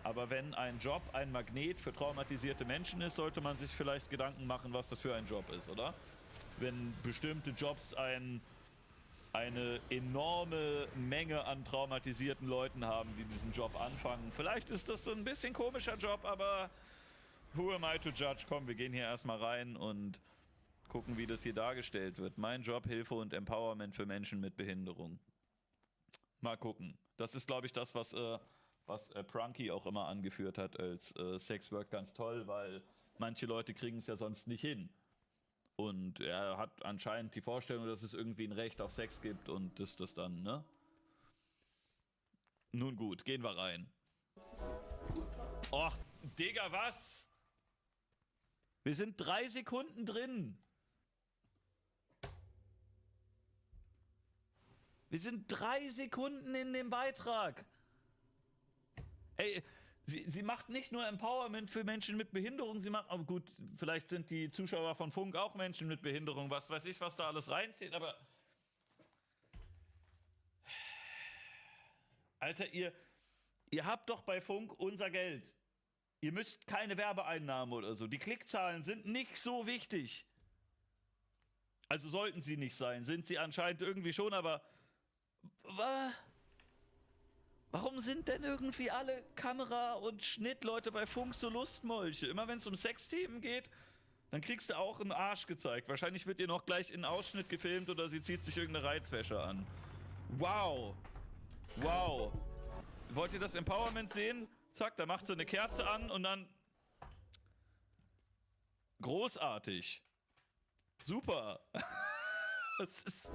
Aber wenn ein Job ein Magnet für traumatisierte Menschen ist, sollte man sich vielleicht Gedanken machen, was das für ein Job ist, oder? Wenn bestimmte Jobs eine enorme Menge an traumatisierten Leuten haben, die diesen Job anfangen. Vielleicht ist das so ein bisschen komischer Job, aber who am I to judge? Komm, wir gehen hier erstmal rein und gucken, wie das hier dargestellt wird. Mein Job, Hilfe und Empowerment für Menschen mit Behinderung. Mal gucken. Das ist, glaube ich, das, was Prunky auch immer angeführt hat als Sexwork ganz toll, weil manche Leute kriegen es ja sonst nicht hin. Und er hat anscheinend die Vorstellung, dass es irgendwie ein Recht auf Sex gibt und das dann, ne? Nun gut, gehen wir rein. Och, Digga, was? Wir sind 3 Sekunden drin. Wir sind 3 Sekunden in dem Beitrag. Ey, sie macht nicht nur Empowerment für Menschen mit Behinderung, sie macht, aber gut, vielleicht sind die Zuschauer von Funk auch Menschen mit Behinderung, was weiß ich, was da alles reinzieht, aber Alter, ihr habt doch bei Funk unser Geld. Ihr müsst keine Werbeeinnahmen oder so. Die Klickzahlen sind nicht so wichtig. Also sollten sie nicht sein, sind sie anscheinend irgendwie schon, aber warum sind denn irgendwie alle Kamera- und Schnittleute bei Funk so Lustmolche? Immer wenn es um Sexthemen geht, dann kriegst du auch einen Arsch gezeigt. Wahrscheinlich wird ihr noch gleich in Ausschnitt gefilmt oder sie zieht sich irgendeine Reizwäsche an. Wow. Wow. Wollt ihr das Empowerment sehen? Zack, da macht sie eine Kerze an und dann... Großartig. Super. Das ist...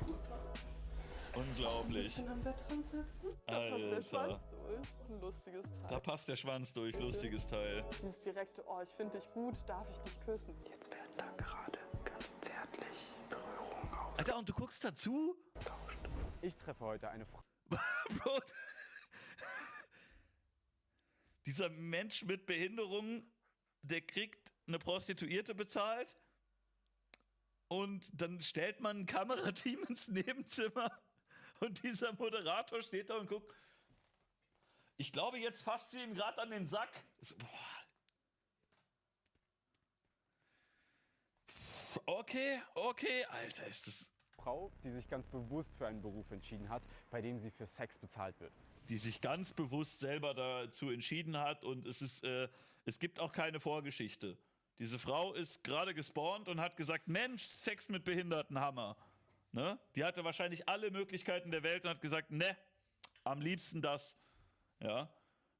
Unglaublich. Ein bisschen am Bettrand sitzen. Da passt der Schwanz durch. Ein lustiges Teil. Da passt der Schwanz durch, lustiges Teil. Dieses direkte, oh, ich finde dich gut, darf ich dich küssen? Jetzt werden da gerade ganz zärtlich Berührungen aus. Alter, und du guckst dazu? Ich treffe heute eine Frau. Bro, dieser Mensch mit Behinderung, der kriegt eine Prostituierte bezahlt und dann stellt man ein Kamerateam ins Nebenzimmer Und dieser Moderator steht da und guckt. Ich glaube, jetzt fasst sie ihm gerade an den Sack. So, boah. Okay, Alter, ist das... Frau, die sich ganz bewusst für einen Beruf entschieden hat, bei dem sie für Sex bezahlt wird. Die sich ganz bewusst selber dazu entschieden hat und es gibt auch keine Vorgeschichte. Diese Frau ist gerade gespawnt und hat gesagt, Mensch, Sex mit Behinderten, Hammer. Ne? Die hatte wahrscheinlich alle Möglichkeiten der Welt und hat gesagt, ne, am liebsten das. Ja.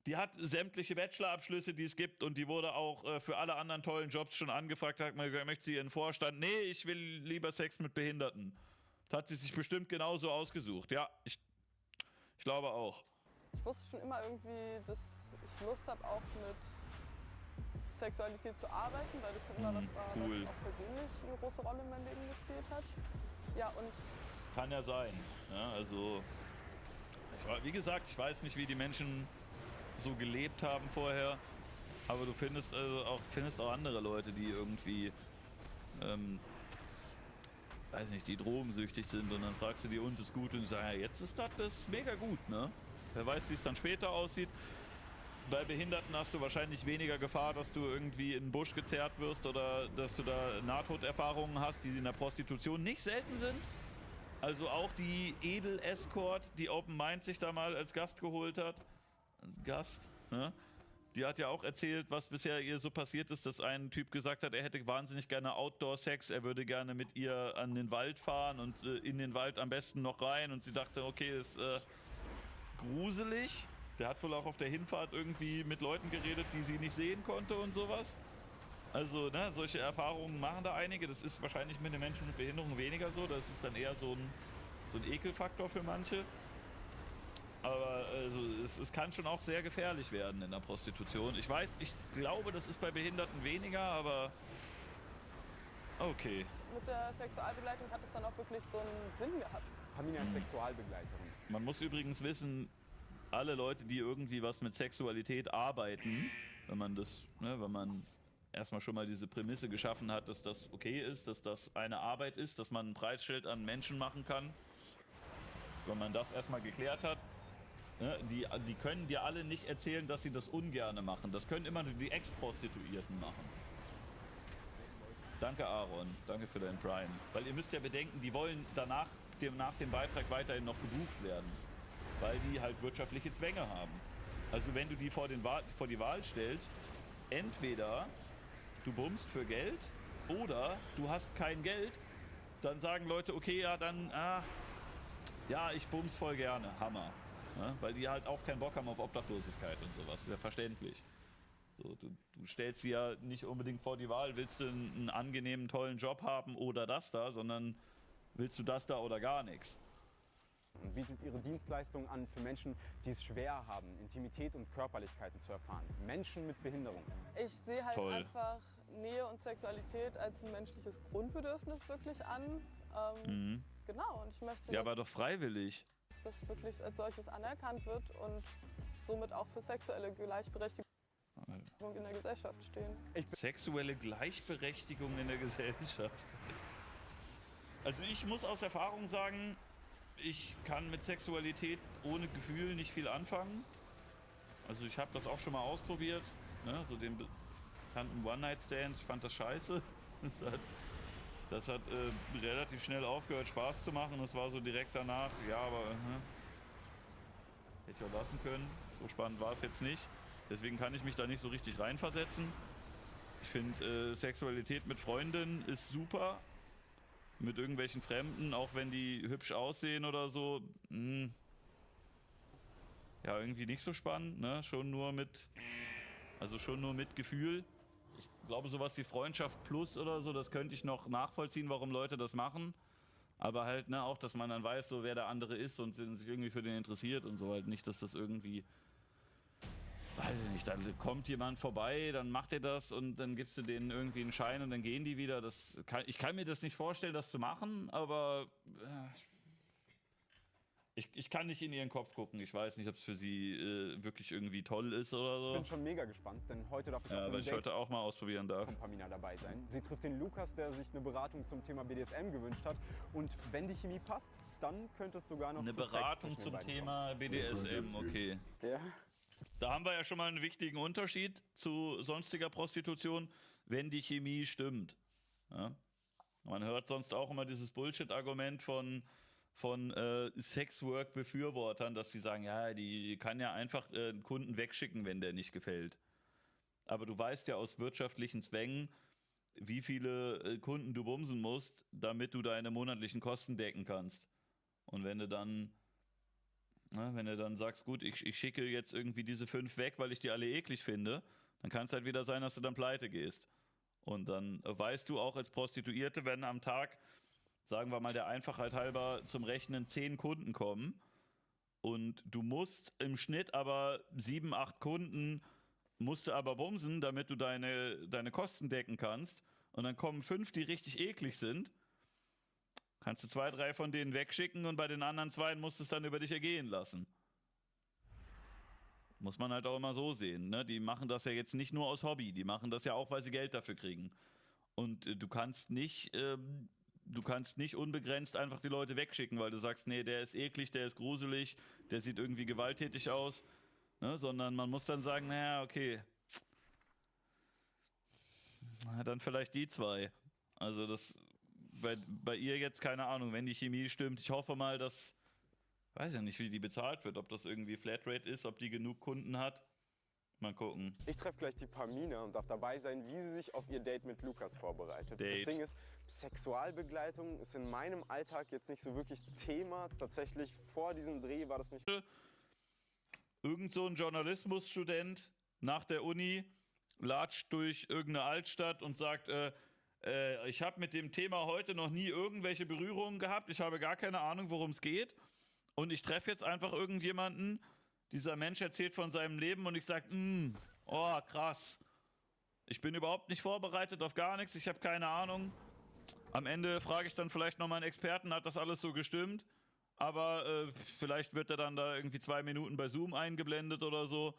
Die hat sämtliche Bachelorabschlüsse, die es gibt, und die wurde auch für alle anderen tollen Jobs schon angefragt. Da hat man gesagt, möchte sie ihren Vorstand? Nee, ich will lieber Sex mit Behinderten. Das hat sie sich bestimmt genauso ausgesucht. Ja, ich glaube auch. Ich wusste schon immer irgendwie, dass ich Lust habe, auch mit Sexualität zu arbeiten, weil das schon immer was war, cool. was auch persönlich eine große Rolle in meinem Leben gespielt hat. Ja, und... Kann ja sein. Ja, also, wie gesagt, ich weiß nicht, wie die Menschen so gelebt haben vorher, aber du findest auch andere Leute, die irgendwie, weiß nicht, die drogensüchtig sind, und dann fragst du die, und ist gut, und die sagen, ja, jetzt ist gerade das mega gut, ne? Wer weiß, wie es dann später aussieht. Bei Behinderten hast du wahrscheinlich weniger Gefahr, dass du irgendwie in den Busch gezerrt wirst oder dass du da Nahtoderfahrungen hast, die in der Prostitution nicht selten sind. Also auch die Edel-Escort, die Open Mind sich da mal als Gast geholt hat, als Gast, ne? Die hat ja auch erzählt, was bisher ihr so passiert ist, dass ein Typ gesagt hat, er hätte wahnsinnig gerne Outdoor-Sex, er würde gerne mit ihr an den Wald fahren und in den Wald am besten noch rein, und sie dachte, okay, ist gruselig. Der hat wohl auch auf der Hinfahrt irgendwie mit Leuten geredet, die sie nicht sehen konnte und sowas. Also, ne, solche Erfahrungen machen da einige. Das ist wahrscheinlich mit den Menschen mit Behinderung weniger so. Das ist dann eher so ein Ekelfaktor für manche. Aber also, es kann schon auch sehr gefährlich werden in der Prostitution. Ich glaube, das ist bei Behinderten weniger, aber okay. Mit der Sexualbegleitung hat es dann auch wirklich so einen Sinn gehabt. Pamina ist Sexualbegleiterin. Man muss übrigens wissen, alle Leute, die irgendwie was mit Sexualität arbeiten, wenn man erstmal schon mal diese Prämisse geschaffen hat, dass das okay ist, dass das eine Arbeit ist, dass man ein Preisschild an Menschen machen kann, wenn man das erstmal geklärt hat, ne, die können dir alle nicht erzählen, dass sie das ungerne machen. Das können immer nur die Ex-Prostituierten machen. Danke, Aaron. Danke für dein Prime. Weil ihr müsst ja bedenken, die wollen nach dem Beitrag weiterhin noch gebucht werden, weil die halt wirtschaftliche Zwänge haben. Also wenn du die vor die Wahl stellst, entweder du bummst für Geld oder du hast kein Geld, dann sagen Leute, okay, ja, dann, ja, ich bums voll gerne, Hammer. Ja, weil die halt auch keinen Bock haben auf Obdachlosigkeit und sowas, ist ja verständlich. So, du stellst sie ja nicht unbedingt vor die Wahl, willst du einen angenehmen, tollen Job haben oder das da, sondern willst du das da oder gar nichts. Und bietet ihre Dienstleistungen an für Menschen, die es schwer haben, Intimität und Körperlichkeiten zu erfahren. Menschen mit Behinderung. Ich sehe halt Toll. einfach Nähe und Sexualität als ein menschliches Grundbedürfnis wirklich an. Genau, und ich möchte, Ja, aber doch freiwillig. dass das wirklich als solches anerkannt wird und somit auch für sexuelle Gleichberechtigung in der Gesellschaft stehen. Sexuelle Gleichberechtigung in der Gesellschaft. Also ich muss aus Erfahrung sagen, ich kann mit Sexualität ohne Gefühl nicht viel anfangen. Also ich habe das auch schon mal ausprobiert, ne? So den bekannten One-Night-Stand, ich fand das scheiße. Das hat relativ schnell aufgehört, Spaß zu machen. Es war so direkt danach, ja, aber hätte ich auch lassen können. So spannend war es jetzt nicht. Deswegen kann ich mich da nicht so richtig reinversetzen. Ich finde, Sexualität mit Freundinnen ist super. Mit irgendwelchen Fremden, auch wenn die hübsch aussehen oder so, ja, irgendwie nicht so spannend, ne? Schon nur mit Gefühl. Ich glaube, sowas wie Freundschaft plus oder so, das könnte ich noch nachvollziehen, warum Leute das machen. Aber halt, ne, auch, dass man dann weiß, so wer der andere ist und sich irgendwie für den interessiert und so, halt nicht, dass das irgendwie, weiß ich nicht, dann kommt jemand vorbei, dann macht er das und dann gibst du denen irgendwie einen Schein und dann gehen die wieder. Ich kann mir das nicht vorstellen, das zu machen, aber Ich kann nicht in ihren Kopf gucken. Ich weiß nicht, ob es für sie wirklich irgendwie toll ist oder so. Ich bin schon mega gespannt, denn heute darf ich auf Ja, einem weil ich Date heute auch mal ausprobieren darf. von Pamina dabei sein. Sie trifft den Lukas, der sich eine Beratung zum Thema BDSM gewünscht hat. Und wenn die Chemie passt, dann könnte es sogar noch Eine zu Sex Beratung zwischen den zum beiden Thema BDSM, okay. kommen. Ja. Da haben wir ja schon mal einen wichtigen Unterschied zu sonstiger Prostitution, wenn die Chemie stimmt. Ja? Man hört sonst auch immer dieses Bullshit-Argument von Sexwork-Befürwortern, dass sie sagen, ja, die kann ja einfach einen Kunden wegschicken, wenn der nicht gefällt. Aber du weißt ja aus wirtschaftlichen Zwängen, wie viele Kunden du bumsen musst, damit du deine monatlichen Kosten decken kannst. Und wenn du dann sagst, gut, ich schicke jetzt irgendwie diese 5 weg, weil ich die alle eklig finde, dann kann es halt wieder sein, dass du dann pleite gehst. Und dann weißt du auch als Prostituierte, wenn am Tag, sagen wir mal der Einfachheit halber, zum Rechnen 10 Kunden kommen und du musst im Schnitt aber 7, 8 Kunden musst du aber bumsen, damit du deine Kosten decken kannst, und dann kommen 5, die richtig eklig sind, kannst du 2, 3 von denen wegschicken und bei den anderen 2 musst du es dann über dich ergehen lassen. Muss man halt auch immer so sehen, ne? Die machen das ja jetzt nicht nur aus Hobby, die machen das ja auch, weil sie Geld dafür kriegen. Und du kannst nicht unbegrenzt einfach die Leute wegschicken, weil du sagst, nee, der ist eklig, der ist gruselig, der sieht irgendwie gewalttätig aus, ne? Sondern man muss dann sagen, naja, okay, na, dann vielleicht die 2. Also das bei ihr jetzt, keine Ahnung, wenn die Chemie stimmt, ich hoffe mal, dass, weiß ja nicht, wie die bezahlt wird, ob das irgendwie Flatrate ist, ob die genug Kunden hat. Mal gucken. Ich treffe gleich die Pamina und darf dabei sein, wie sie sich auf ihr Date mit Lukas vorbereitet. Date. Das Ding ist, Sexualbegleitung ist in meinem Alltag jetzt nicht so wirklich Thema. Tatsächlich vor diesem Dreh war das nicht. Irgend so ein Journalismusstudent nach der Uni latscht durch irgendeine Altstadt und sagt, ich habe mit dem Thema heute noch nie irgendwelche Berührungen gehabt, ich habe gar keine Ahnung, worum es geht, und ich treffe jetzt einfach irgendjemanden, dieser Mensch erzählt von seinem Leben und ich sage, oh krass, ich bin überhaupt nicht vorbereitet auf gar nichts, ich habe keine Ahnung. Am Ende frage ich dann vielleicht nochmal einen Experten, hat das alles so gestimmt? Aber vielleicht wird er dann da irgendwie 2 Minuten bei Zoom eingeblendet oder so.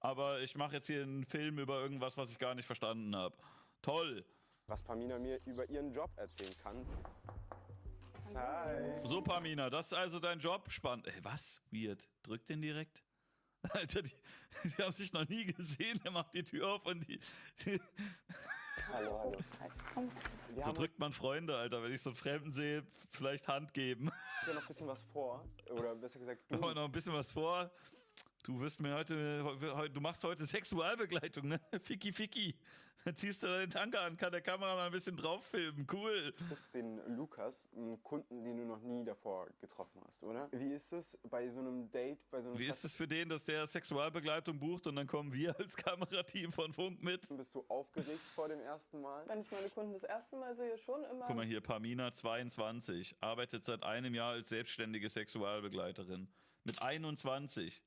Aber ich mache jetzt hier einen Film über irgendwas, was ich gar nicht verstanden habe. Toll. Was Pamina mir über ihren Job erzählen kann. Hi. So, Pamina, das ist also dein Job. Spannend. Ey, was? Weird. Drück den direkt. Alter, die haben sich noch nie gesehen. Er macht die Tür auf und die Hallo. Hi. Komm. So drückt man Freunde, Alter. Wenn ich so einen Fremden sehe, vielleicht Hand geben. Ich habe noch ein bisschen was vor. Oder besser gesagt, du. Aber noch ein bisschen was vor. Du wirst mir du machst heute Sexualbegleitung, ne? Ficky. Dann ziehst du deine Tanke an, kann der Kamera mal ein bisschen drauf filmen. Cool. Du triffst den Lukas, einen Kunden, den du noch nie davor getroffen hast, oder? Wie ist es bei so einem Date, Wie ist es für den, dass der Sexualbegleitung bucht und dann kommen wir als Kamerateam von Funk mit? Bist du aufgeregt vor dem ersten Mal? Wenn ich meine Kunden das erste Mal sehe, schon immer. Guck mal hier, Pamina, 22, arbeitet seit einem Jahr als selbstständige Sexualbegleiterin. Mit 21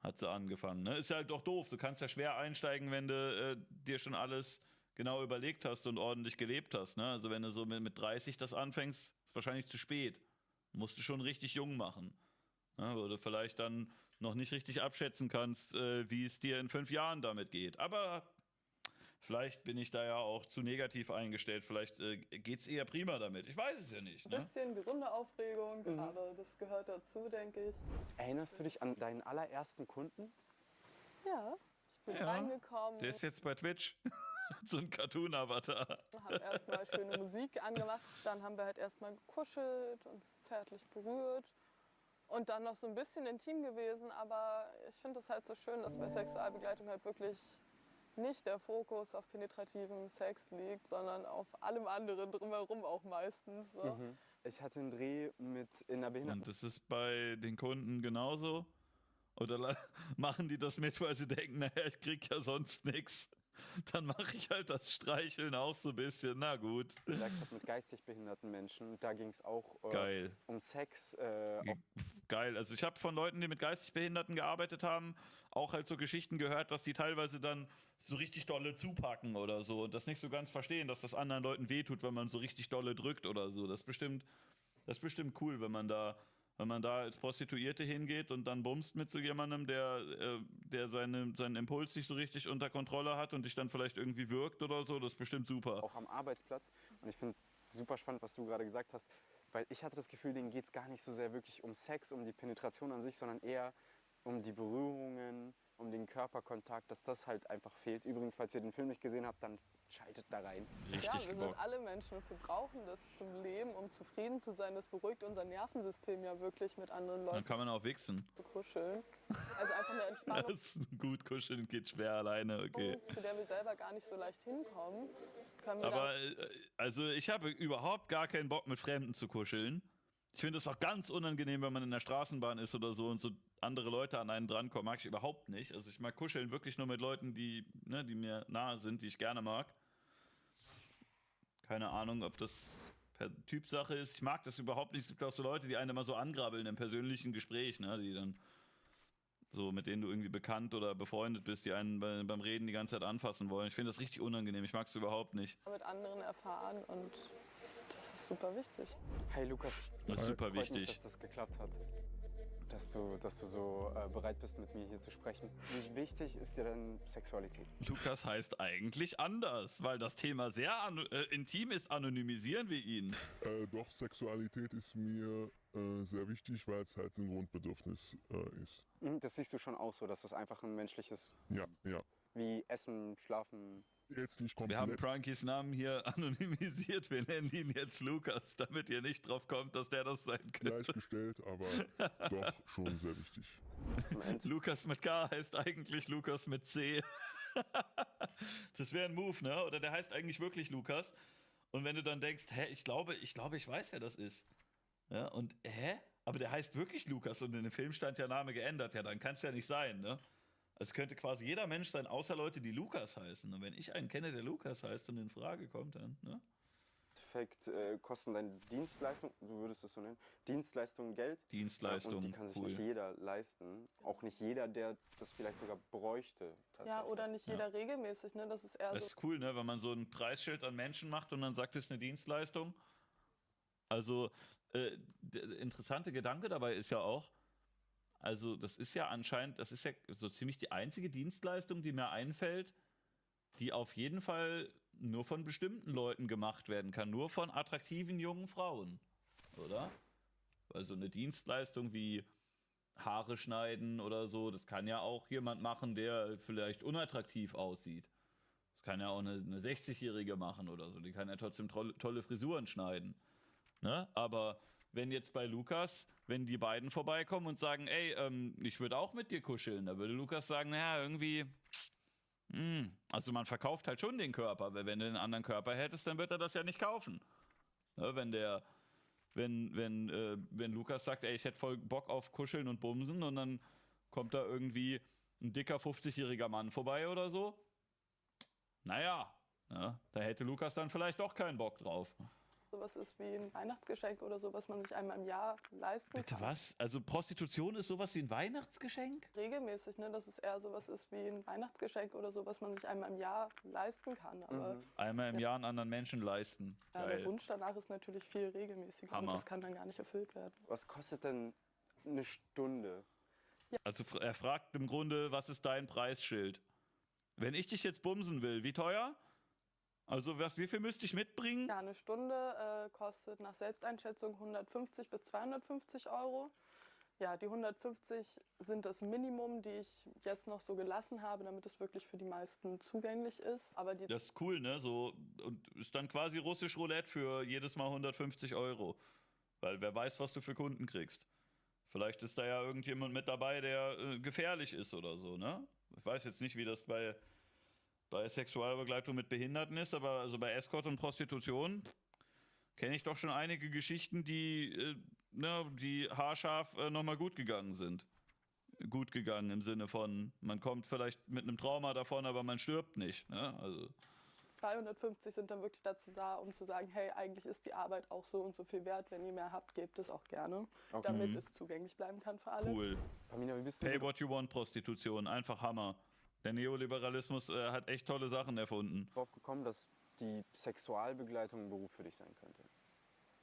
hat sie angefangen. Ne? Ist ja halt doch doof. Du kannst ja schwer einsteigen, wenn du dir schon alles genau überlegt hast und ordentlich gelebt hast. Ne? Also wenn du so mit 30 das anfängst, ist wahrscheinlich zu spät. Musst du schon richtig jung machen. Ne? Wo du vielleicht dann noch nicht richtig abschätzen kannst, wie es dir in 5 Jahren damit geht. Aber vielleicht bin ich da ja auch zu negativ eingestellt. Vielleicht geht es eher prima damit. Ich weiß es ja nicht. Ne? Ein bisschen gesunde Aufregung, aber das gehört dazu, denke ich. Erinnerst du dich an deinen allerersten Kunden? Ja, ich bin reingekommen. Der ist jetzt bei Twitch. So ein Cartoon-Avatar. Wir haben erstmal schöne Musik angemacht, dann haben wir halt erstmal gekuschelt, uns zärtlich berührt und dann noch so ein bisschen intim gewesen. Aber ich finde es halt so schön, dass bei Sexualbegleitung halt wirklich nicht der Fokus auf penetrativen Sex liegt, sondern auf allem anderen drumherum auch meistens. So. Mhm. Ich hatte einen Dreh in der Behinderten. Und das ist bei den Kunden genauso? Oder machen die das mit, weil sie denken, naja, ich krieg ja sonst nichts. Dann mache ich halt das Streicheln auch so ein bisschen. Na gut. Ich habe mit geistig behinderten Menschen, da ging es auch um Sex. Geil. Also ich habe von Leuten, die mit geistig Behinderten gearbeitet haben, auch halt so Geschichten gehört, dass die teilweise dann so richtig dolle zupacken oder so und das nicht so ganz verstehen, dass das anderen Leuten wehtut, wenn man so richtig dolle drückt oder so. Das ist bestimmt cool, wenn man da Wenn man da als Prostituierte hingeht und dann bumst mit so jemandem, der seinen Impuls nicht so richtig unter Kontrolle hat und dich dann vielleicht irgendwie wirkt oder so, das ist bestimmt super. Auch am Arbeitsplatz. Und ich finde es super spannend, was du gerade gesagt hast, weil ich hatte das Gefühl, denen geht es gar nicht so sehr wirklich um Sex, um die Penetration an sich, sondern eher um die Berührungen, um den Körperkontakt, dass das halt einfach fehlt. Übrigens, falls ihr den Film nicht gesehen habt, dann schaltet da rein. Richtig Ja, wir sind alle Menschen und wir brauchen das zum Leben, um zufrieden zu sein. Das beruhigt unser Nervensystem ja wirklich, mit anderen Leuten Dann kann man auch wichsen. zu kuscheln. Also einfach eine Entspannung, Gut kuscheln geht schwer alleine, okay. zu der wir selber gar nicht so leicht hinkommen. Können wir Aber also ich habe überhaupt gar keinen Bock, mit Fremden zu kuscheln. Ich finde es auch ganz unangenehm, wenn man in der Straßenbahn ist oder so und so andere Leute an einen drankommen. Mag ich überhaupt nicht. Also ich mag kuscheln wirklich nur mit Leuten, die mir nahe sind, die ich gerne mag. Keine Ahnung, ob das per Typsache ist. Ich mag das überhaupt nicht. Es gibt auch so Leute, die einen immer so angrabbeln im persönlichen Gespräch, ne? Die dann so, mit denen du irgendwie bekannt oder befreundet bist, die einen beim Reden die ganze Zeit anfassen wollen. Ich finde das richtig unangenehm. Ich mag es überhaupt nicht. mit anderen erfahren und das ist super wichtig. Hi Lukas. Das ist super Freut mich, wichtig. dass das geklappt hat. Dass du so bereit bist, mit mir hier zu sprechen. Wie wichtig ist dir denn Sexualität? Lukas heißt eigentlich anders, weil das Thema sehr intim ist, anonymisieren wir ihn. Doch, Sexualität ist mir sehr wichtig, weil es halt ein Grundbedürfnis ist. Das siehst du schon auch so, dass das einfach ein menschliches, Ja. wie Essen, Schlafen. Jetzt nicht Wir komplett. haben Prankys Namen hier anonymisiert. Wir nennen ihn jetzt Lukas, damit ihr nicht drauf kommt, dass der das sein könnte. Gleichgestellt, aber doch schon sehr wichtig. Lukas mit K heißt eigentlich Lukas mit C. Das wäre ein Move, ne? Oder der heißt eigentlich wirklich Lukas. Und wenn du dann denkst, hä, ich glaube, ich weiß, wer das ist. Ja, und aber der heißt wirklich Lukas und in dem Film stand der Name geändert. Ja, dann kann es ja nicht sein, ne? Also es könnte quasi jeder Mensch sein, außer Leute, die Lukas heißen. Und wenn ich einen kenne, der Lukas heißt und in Frage kommt, dann, ne? Im Endeffekt kosten deine Dienstleistungen, du würdest es so nennen, Dienstleistungen Geld. Dienstleistungen, Und die kann sich cool. nicht jeder leisten. Auch nicht jeder, der das vielleicht sogar bräuchte. Ja, oder nicht jeder regelmäßig, ne? Das ist eher Das so. ist cool, ne? Wenn man so ein Preisschild an Menschen macht und dann sagt, es ist eine Dienstleistung. Also, der interessante Gedanke dabei ist ja auch, also das ist ja anscheinend, das ist ja so ziemlich die einzige Dienstleistung, die mir einfällt, die auf jeden Fall nur von bestimmten Leuten gemacht werden kann, nur von attraktiven jungen Frauen, oder? Also eine Dienstleistung wie Haare schneiden oder so, das kann ja auch jemand machen, der vielleicht unattraktiv aussieht. Das kann ja auch eine 60-Jährige machen oder so, die kann ja trotzdem tolle Frisuren schneiden. Ne? Aber wenn jetzt bei Lukas, wenn die beiden vorbeikommen und sagen, ey, ich würde auch mit dir kuscheln, da würde Lukas sagen, naja, irgendwie, also man verkauft halt schon den Körper, weil wenn du einen anderen Körper hättest, dann wird er das ja nicht kaufen. Ne? Wenn Lukas sagt, ey, ich hätte voll Bock auf Kuscheln und Bumsen und dann kommt da irgendwie ein dicker 50-jähriger Mann vorbei oder so, naja, ne? Da hätte Lukas dann vielleicht doch keinen Bock drauf. Sowas ist wie ein Weihnachtsgeschenk oder so, was man sich einmal im Jahr leisten kann. Bitte was? Also Prostitution ist sowas wie ein Weihnachtsgeschenk? Regelmäßig, ne? Dass es eher sowas ist wie ein Weihnachtsgeschenk oder so, was man sich einmal im Jahr leisten kann. Aber Einmal im Jahr einen anderen Menschen leisten. ja, Geil. der Wunsch danach ist natürlich viel regelmäßiger Hammer. und das kann dann gar nicht erfüllt werden. Was kostet denn eine Stunde? Also er fragt im Grunde, was ist dein Preisschild? Wenn ich dich jetzt bumsen will, wie teuer? Also wie viel müsste ich mitbringen? Ja, eine Stunde kostet nach Selbsteinschätzung 150 bis 250 Euro. Ja, die 150 sind das Minimum, die ich jetzt noch so gelassen habe, damit es wirklich für die meisten zugänglich ist. Aber Das ist cool, ne? So, und ist dann quasi russisch Roulette für jedes Mal 150 Euro. Weil wer weiß, was du für Kunden kriegst. Vielleicht ist da ja irgendjemand mit dabei, der gefährlich ist oder so, ne? Ich weiß jetzt nicht, wie das bei Sexualbegleitung mit Behinderten ist, aber also bei Escort und Prostitution kenne ich doch schon einige Geschichten, die haarscharf nochmal gut gegangen sind. Gut gegangen im Sinne von, man kommt vielleicht mit einem Trauma davon, aber man stirbt nicht. Ne? Also 250 sind dann wirklich dazu da, um zu sagen, hey, eigentlich ist die Arbeit auch so und so viel wert. Wenn ihr mehr habt, gebt es auch gerne, damit es zugänglich bleiben kann für alle. Cool. Pamina, wie bist du Pay what you want Prostitution, einfach Hammer. Der Neoliberalismus hat echt tolle Sachen erfunden. drauf gekommen, dass die Sexualbegleitung ein Beruf für dich sein könnte?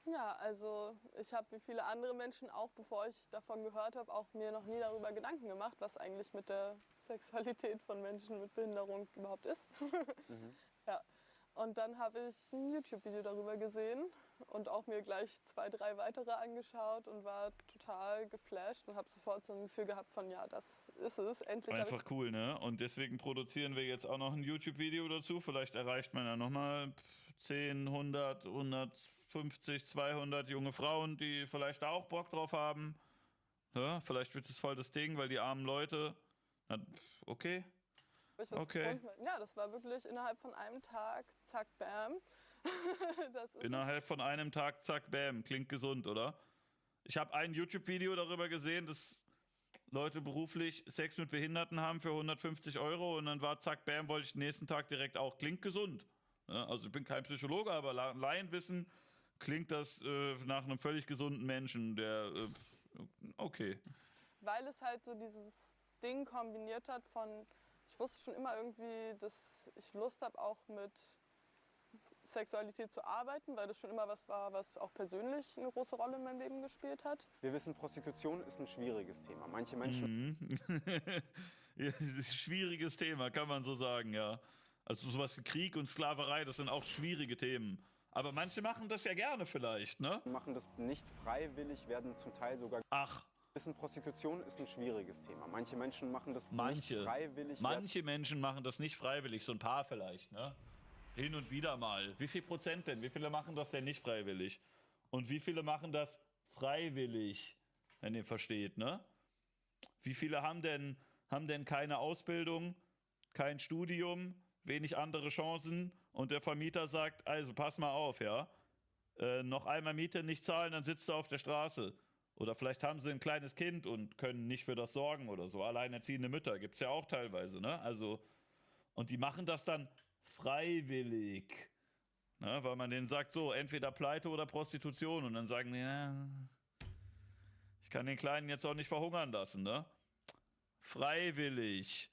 Ja, also ich habe wie viele andere Menschen auch, bevor ich davon gehört habe, auch mir noch nie darüber Gedanken gemacht, was eigentlich mit der Sexualität von Menschen mit Behinderung überhaupt ist. Ja. Und dann habe ich ein YouTube-Video darüber gesehen und auch mir gleich 2, 3 weitere angeschaut und war total geflasht und habe sofort so ein Gefühl gehabt von, ja, das ist es. Endlich habe Einfach cool, ne? Und deswegen produzieren wir jetzt auch noch ein YouTube-Video dazu. Vielleicht erreicht man ja nochmal 10, 100, 150, 200 junge Frauen, die vielleicht da auch Bock drauf haben. Ja, vielleicht wird es voll das Ding, weil die armen Leute... Na, okay. Okay. Ja, das war wirklich innerhalb von einem Tag, zack, bam. Das ist Innerhalb von einem Tag, zack, bam. Klingt gesund, oder? Ich habe ein YouTube-Video darüber gesehen, dass Leute beruflich Sex mit Behinderten haben für 150 € und dann war zack, bam, wollte ich den nächsten Tag direkt auch. Klingt gesund. Ja, also ich bin kein Psychologe, aber Laienwissen klingt das nach einem völlig gesunden Menschen, der... okay. Weil es halt so dieses Ding kombiniert hat von... Ich wusste schon immer irgendwie, dass ich Lust habe, auch mit Sexualität zu arbeiten, weil das schon immer was war, was auch persönlich eine große Rolle in meinem Leben gespielt hat. Wir wissen, Prostitution ist ein schwieriges Thema. Manche Menschen... Ja, schwieriges Thema, kann man so sagen, ja. Also sowas wie Krieg und Sklaverei, das sind auch schwierige Themen. Aber manche machen das ja gerne vielleicht, ne? Machen das nicht freiwillig, werden zum Teil sogar... Ach. Wissen, Prostitution ist ein schwieriges Thema. Manche Menschen machen das nicht freiwillig. Manche Menschen machen das nicht freiwillig, so ein paar vielleicht, ne? Hin und wieder mal. Wie viel Prozent denn? Wie viele machen das denn nicht freiwillig? Und wie viele machen das freiwillig, wenn ihr versteht, ne? Wie viele haben denn keine Ausbildung, kein Studium, wenig andere Chancen und der Vermieter sagt, also pass mal auf, ja? Noch einmal Miete nicht zahlen, dann sitzt du auf der Straße. Oder vielleicht haben sie ein kleines Kind und können nicht für das sorgen oder so. Alleinerziehende Mütter gibt es ja auch teilweise, ne? Also, und die machen das dann freiwillig. Ne? Weil man denen sagt, so, entweder Pleite oder Prostitution. Und dann sagen die, ja, ich kann den Kleinen jetzt auch nicht verhungern lassen, ne? Freiwillig.